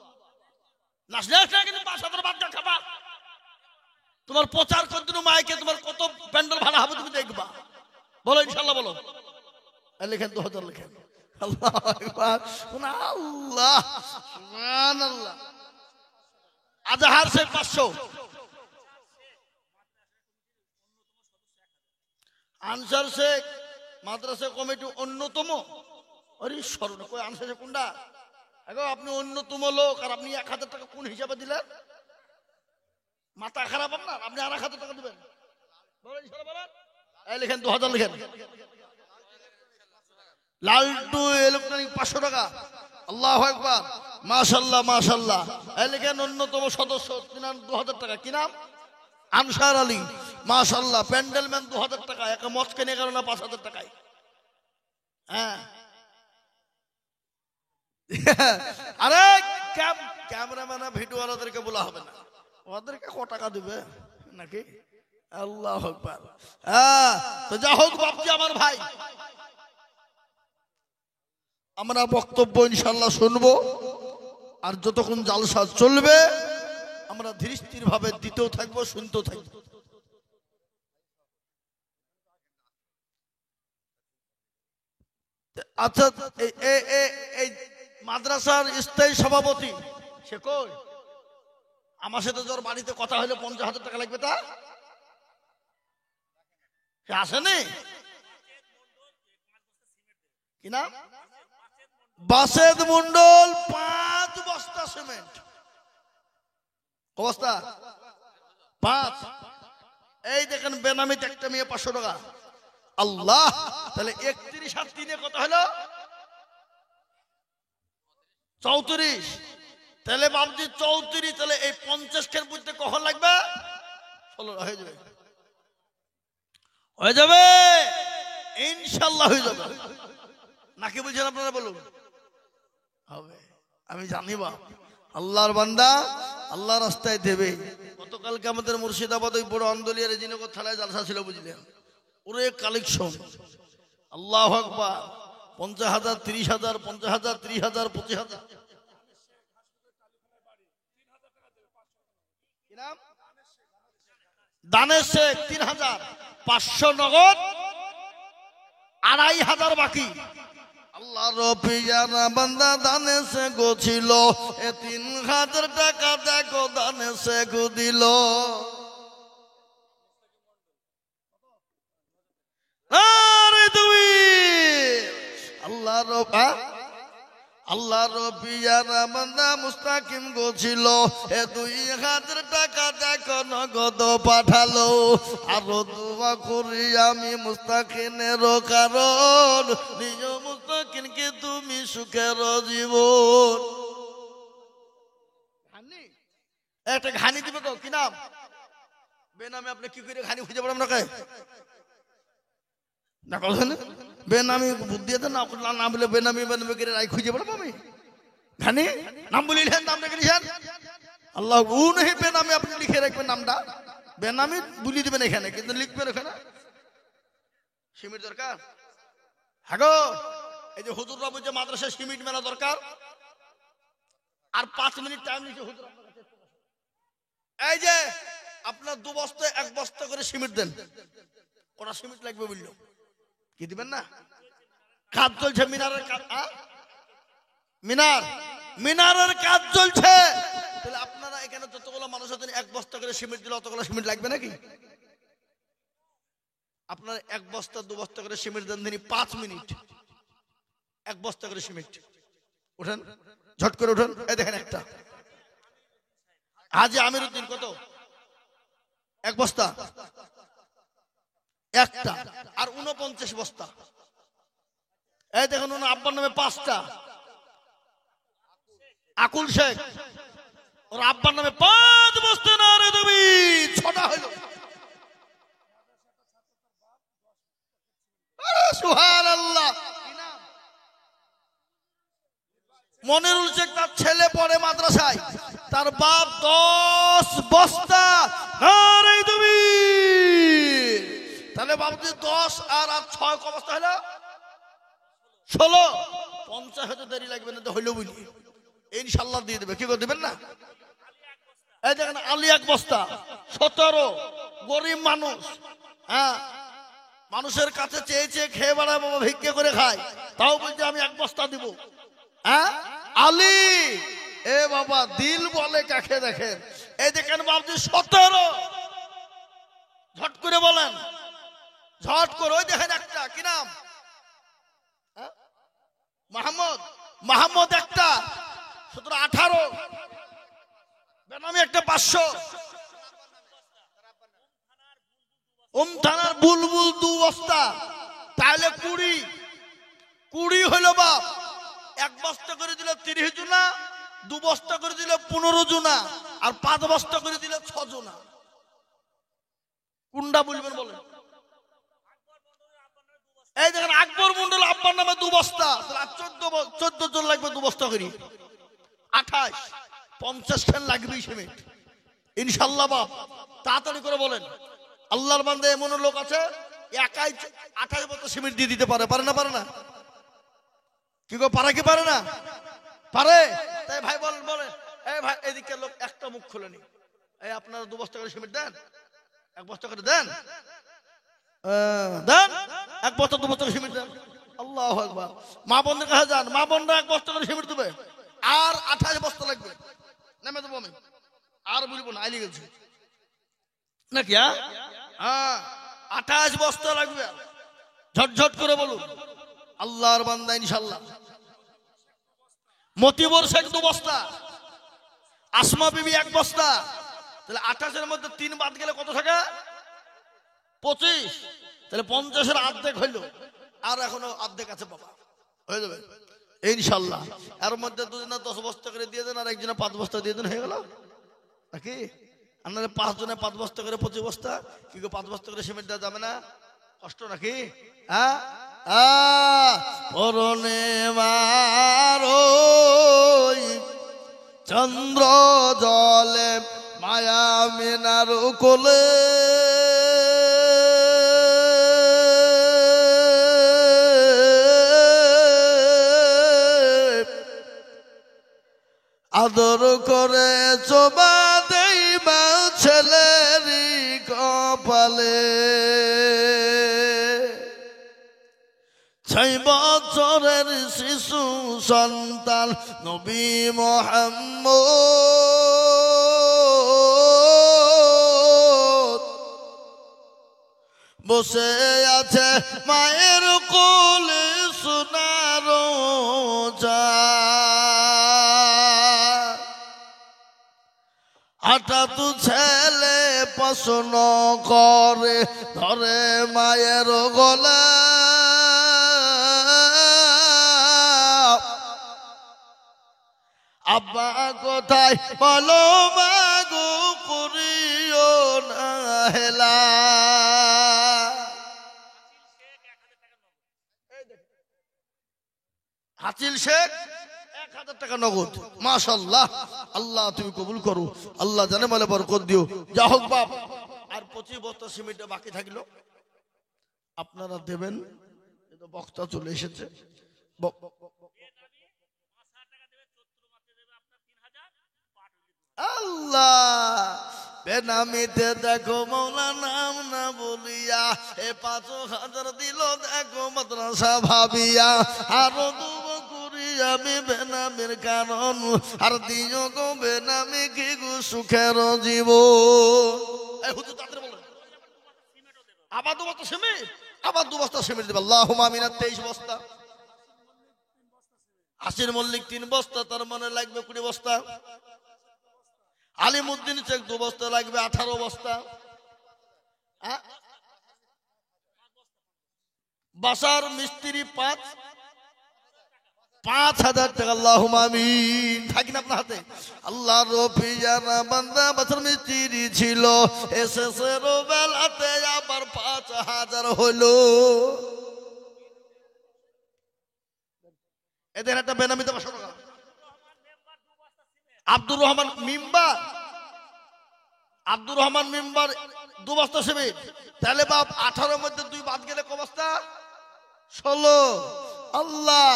নাচলে কিন্তু 5,000 বাদ দিয়ে খাবা। তোমার প্রচার করতে মাইকে তোমার কত প্যান্ডেল ভাড়া হবে তুমি দেখবা। বলো ইনশাল্লাহ বলো। লিখেন 2000 লিখেন। আল্লাহ আকবার, আল্লাহ সুবহানাল্লাহ। আজহার শেখ 500, আনসার শেখ মাদ্রাসা কমিটি অন্যতম। আরে স্মরণ কই আনসার শেখ কোনটা? এখন আপনি অন্যতম লোক আর আপনি 1000 টাকা কোন হিসাবে দিলেন? মাথা খারাপ আপনার? আপনি আর 1000 টাকা দিবেন? বলেন ইনশাআল্লাহ বলেন। এই লিখেন 2000 লিখেন। লালটু ইলেকট্রনিক 500 টাকা। আল্লাহু আকবার, মাশাআল্লাহ মাশাআল্লাহ। এই লিখেন অন্যতম সদস্য 2000 টাকা। কি নাম? আনসার আলী, মাশাআল্লাহ। প্যান্ডেলম্যান 2000 টাকা। একা মদ কিনে গেল না 5000 টাকায়। হ্যাঁ আরে ক্যামেরাম্যান ভিডিওওয়ালাদেরকে বলা হবে না, ওদেরকে কত টাকা দিবে নাকি? আল্লাহু আকবার। হ্যাঁ তো যা হোক বাপজি আমার ভাই, আমরা বক্তব্য ইনশাআল্লাহ শুনবো আর যতক্ষণ জালসা চলবে আমরা ধীর স্থির ভাবে দিতেও থাকবো, শুনতেও থাকবো। আচ্ছা এই মাদ্রাসার স্থায়ী সভাপতি সে কই? আমার সাথে যার বাড়িতে কথা হলে 50,000 টাকা লাগবে, তা সে আসেনি? কি নাম? বাসেদ মন্ডল। 5 বস্তা সিমেন্ট। অবস্থা 5। এই দেখেন বেনামিতে একটা মেয়ে 500 টাকা। আল্লাহ, তাহলে 31 আর 3 কত হলো? 34। তাহলে বাবজি 34, তাহলে এই 50 খের বুঝতে কখন লাগবে? 16 হয়ে যাবে, হয়ে যাবে ইনশাআল্লাহ হয়ে যাবে। নাকি বলছেন আপনারা? বলুন হবে। আমি জানি বাপ আল্লাহর বান্দা আল্লাহ রাস্তায় দেবে। গতকালকে আমাদের মুর্শিদাবাদ ওই বড় আন্দোলিয়ার জিনগর থানায় জালসা ছিল, বুঝলেন? ওরে কালেকশন, আল্লাহু আকবার। 50,000, 30,000, 50,000, 30,000, 25,000। কি নাম? দানেশ শেখ 3,000, 500 নগদ, 2,500 বাকি। আল্লাহ রবিয়ানা বান্দা দানেশ গো ছিল, 3,000 টাকা দেখো দানেশ গো দিল। আরে তুমি আল্লাহ রবিয়ানা বান্দা মুস্তাকিম গো ছিল, 2,000 টাকা দেখো নগদ পাঠালো। আরো দোয়া করি আমি মুস্তাকিনের কারণ, নিজ মুস্তাকিনকে তুমি সুখের জীবন। একটা ঘানি দিবে গো। কি নাম? বেনামে আপনি কি করে ঘানি খুঁজে পাবেন? না কথা বেনামি বুদ্ধি আছে না, নাম বলে বেনামি বেনামি করে রাই খুঁজে পাবো আমি। ঘানি নাম বলিলেন, নাম রেখে নিছেন। আল্লাহ নেই বেনামি আপনি লিখে রাখবেন নামটা, বেনামি বলি দিবেন এখানে, কিন্তু লিখবেন এখানে। সিমেন্ট দরকার? হ্যাঁ গো, এই যে হুজুররা বলছে মাদ্রাসায় সিমেন্ট মেলা দরকার, আর 5 মিনিট টাইম নিচ্ছে হুজুর। এই যে আপনার 2 বস্তা 1 বস্তা করে সিমেন্ট দেন, ওরা সিমেন্ট লাগবে বললো। কি দিবেন না? কাজ চলছে মিনারের কাজ। মিনারের কাজ চলছে। তাহলে আপনারা এখানে যতগুলো মানুষ আছেন 1 বস্তা করে সিমেন্ট দিলে অতগুলো সিমেন্ট লাগবে নাকি? আপনারা 1 বস্তা 2 বস্তা করে সিমেন্ট দেন, দিনই 5 মিনিট 1 বস্তা করে সিমেন্ট। উঠেন, ঝট করে উঠেন। এই দেখেন একটা হাজি আমিরউদ্দিন কত? 1 বস্তা একটা, আর 49 বস্তা। এই দেখুন ওনার আব্বার নামে 5টা। আকুল শেখ, ওর আব্বার নামে 5 বস্তা। না রে তুমি 6টা হইল। সুবহানাল্লাহ। মনিরুল শেখ, তার ছেলে পড়ে মাদ্রাসায়, তার বাপ 10 বস্তা। না রে তুমি, তাহলে বাবুজি 10 আর 6 ক বস্তা হলো? 16। 50 হতে দেরি লাগবে না তো হইলো বুঝলি। ইনশাল্লাহ দিয়ে দেবে। কি করে দিবেন না? এই দেখেন আলি এক বস্তা 17, গরিব মানুষ, হ্যাঁ, মানুষের কাছে চেয়ে চেয়ে খেয়ে বেড়ায়, বাবা ভিক্ষে করে খায়, তাও বলছে আমি এক বস্তা দিব। হ্যাঁ, আলী এ বাবা দিল বলে কাকে দেখেন। এই দেখেন বাবজি 17, ঝট করে বলেন, ঝট করে। ওই দেখেন একটা, কি নাম? মাহমুদ, মাহমুদ একটা 17, 18, বেনামি একটা 500, থানার বুলবুল 2 বস্তা, তাহলে 20 হইলো বাপ। 1 বস্তা করে দিলে 30 জনা, 2 বস্তা করে দিলে 15 জনা, আর 5 বস্তা করে দিলে 6 জনা। কোনটা বলবেন বলেন? এই দেখেন আকবর মন্ডল আব্বার নামে 2 বস্তা, 14 জন লাগবে 2 বস্তা করে, 28, 50 খান লাগবে সিমেন্ট ইনশাল্লাহ বাপ। তাড়াতাড়ি করে বলেন। আল্লাহর বান্দা এমন লোক আছে একাই 28 বস্তা সিমেন্ট দিয়ে দিতে পারে, পারে না? পারে না? কি গো, পারে কি পারে না? পারে। তাই ভাই বলেন, বলেন এই ভাই এদিকে লোক একটা মুখ খোলেনি, এই আপনারা 2 বস্তা করে সিমেন্ট দেন, 1 বস্তা করে দেন, দেন 1 বস্তা 2 বস্তা করে সিমেন্ট দেন। আল্লাহু আকবার। মা বোনদের কাছে যান, মা বোনরা 1 বস্তা করে সিমেন্ট দেবে, আর 28 বস্তা লাগবে, নেমে দেবো আমি, আর বলবো না, আইলি গেছি নাকি? হ্যাঁ, 28 বস্তা লাগবে, ঝটঝট করে বলুন। আল্লাহর বান্দা ইনশাল্লাহ। মতিবর শেখ 2 বস্তা, আসমা বিবি 1 বস্তা, তাহলে 28-এর মধ্যে 3 বাদ গেলে কত থাকে? 25, তাহলে 50-এর অর্ধেক হইলো, আর এখনো অর্ধেক আছে বাবা, হয়ে যাবে ইনশাল্লাহ। এর মধ্যে 2 জনে 10 বস্তা করে দিয়ে দেন, আর 1 জনে 5 বস্তা দিয়ে দেন, হয়ে গেল নাকি? আপনারা 5 জনে 5 বস্তা করে 25 বস্তা, কি 5 বস্তা করে সিমেন্ট দেওয়া যাবে না? কষ্ট নাকি? হ্যাঁ, পরনে মারো চন্দ্র জলে মায়া মিনার কোলে, আদর করে চোবা দেই মা ছেলেরই কপালে, 6 বছরের শিশু সন্তান নবী মুহাম্মদ বসে আছে মায়ের কোলে সোনার হঠাৎ ছেলে প্রশ্ন করে ধরে মায়ের গলা, আব্বা কোথায় বলো মাগো করিও না হেলা। হাসিল শেখ 1000 টাকা নগদ, মাশাআল্লাহ। আল্লাহ তুমি কবুল করো, আল্লাহ জানে মালে বরকত দিও। যা হোক বাপ, আর 25 বস্তা সিমেন্ট বাকি থাকলো, আপনারা দেবেন। বক্তা চলে এসেছে, আল্লাহ বেনামিতে দেখো মৌলা নাম না বলিয়া, 5,000 দিল দেখো মাদ্রাসা ভাবিয়া, আরো দুবো করি আমি বেনামির কারণ, আর দিও গো বেনামি কি গো সুখের জীবন। হুজুর তাদের বলেন আবার 2 বস্তা সিমেন্ট, আবার 2 বস্তা সিমেন্ট দেবে। আল্লাহুম্মা আমিন। 23 বস্তা। আসির মল্লিক 3 বস্তা, তার মানে লাগবে 20 বস্তা। আলিমউদ্দিন শেখ 2 বস্তা লাগবে 18 বস্তা। বাসার মিস্ত্রি 5,000 টাকা। আল্লাহুম্মা আমিন। থাকি না আপনার হাতে। আল্লাহ রফি জানা বান্দা বাসার মিস্ত্রি ছিল, এসেসের বেলাতে আবার 5,000 হলো। এদের একটা বেনামিতে 500 টাকা। আব্দুর রহমান মিম্বার, আব্দুর রহমান মিম্বার 2 বস্তা সিমেন্ট, তাহলে বাপ 18-এর মধ্যে 2 বাদ গেলে ক বস্তা? 16। আল্লাহ,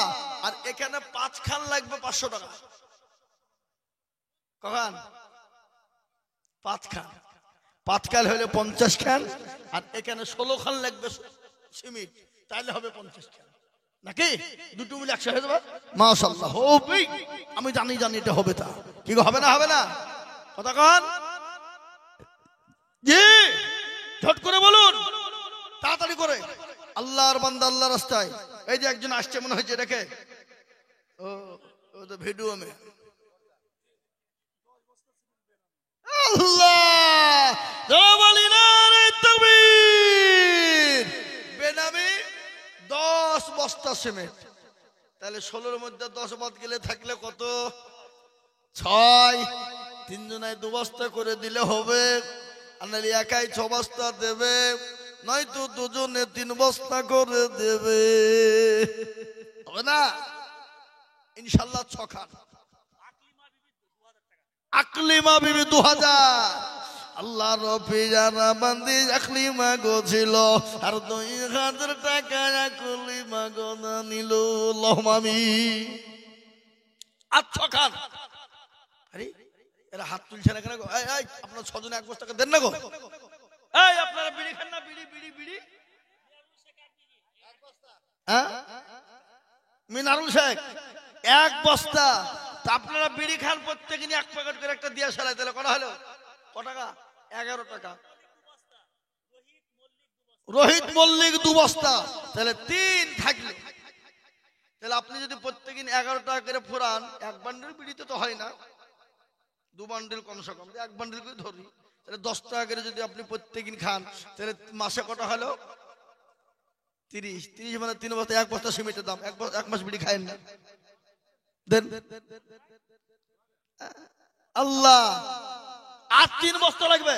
আর এখানে 5 খান লাগবে 500 টাকা। কখন 5 খান, 5 কাল হলে 50 খান, আর এখানে 16 খান লাগবে সিমেন্ট, তাহলে হবে 50 খান, নাকি দুটো মিলে 100 হয়ে যাবে। মাশাআল্লাহ, হবে। আমি জানি এটা হবে, তা কি হবে না? হবে না? কথা কন জি, ঝট করে বলুন, তাড়াতাড়ি করে। আল্লাহর বান্দা আল্লাহ রাস্তায়। এই যে একজন আসছে মনে হচ্ছে, দেখে ও তো ভিডিও মে আল্লাহ বেনামি 10 বস্তা সিমেন্ট, তাহলে 16-র মধ্যে 10 বাদ গেলে থাকলে কত? 6। 3 জনায় 2 বস্তা করে দিলে হবে, আর নাহলে একাই 6 বস্তা দেবে, নয়তো 2 জনে 3 বস্তা করে দেবে, হবে না? ইনশাল্লাহ 6 খান। আকলিমা বিবি 2000। আল্লাহ রবি জানা বান্দি আকলিমা গো ছিল, আর 2000 টাকা আকলিমা গো না নিল। আল্লাহুম্মা আমিন। আর 6 খান। আরে এরা হাত তুলছে না কেন গো? এই আপনারা 6 জনে 1 বস্তা টাকা দেন না গো? এই আপনারা বিড়ি খান না? বিড়ি হ্যাঁ, মিনারুল শেখ 1 বস্তা। তা আপনারা বিড়ি খান প্রত্যেকদিন 1 প্যাকেট করে একটা দিয়া সারাই, তাহলে কটা হলো? ক টাকা? 11 টাকা। রোহিত মল্লিক 2 বস্তা, তাহলে 3 থাকলে, তাহলে আপনি যদি প্রত্যেকদিন 11 টাকা করে ফুরান, 1 বান্ডেল বিড়িতে তো হয় না, 2 বান্ডেল কমসে কম, 1 বান্ডেল করে ধরি, তাহলে 10 টাকা করে যদি আপনি প্রত্যেকদিন খান, তাহলে মাসে কটা হলো? 30 মানে 3 বস্তা, 1 বস্তা সিমেন্টের দাম। 1 মাস বিড়ি খায়েন না, দেন আল্লাহ। আর 3 বস্তা লাগবে।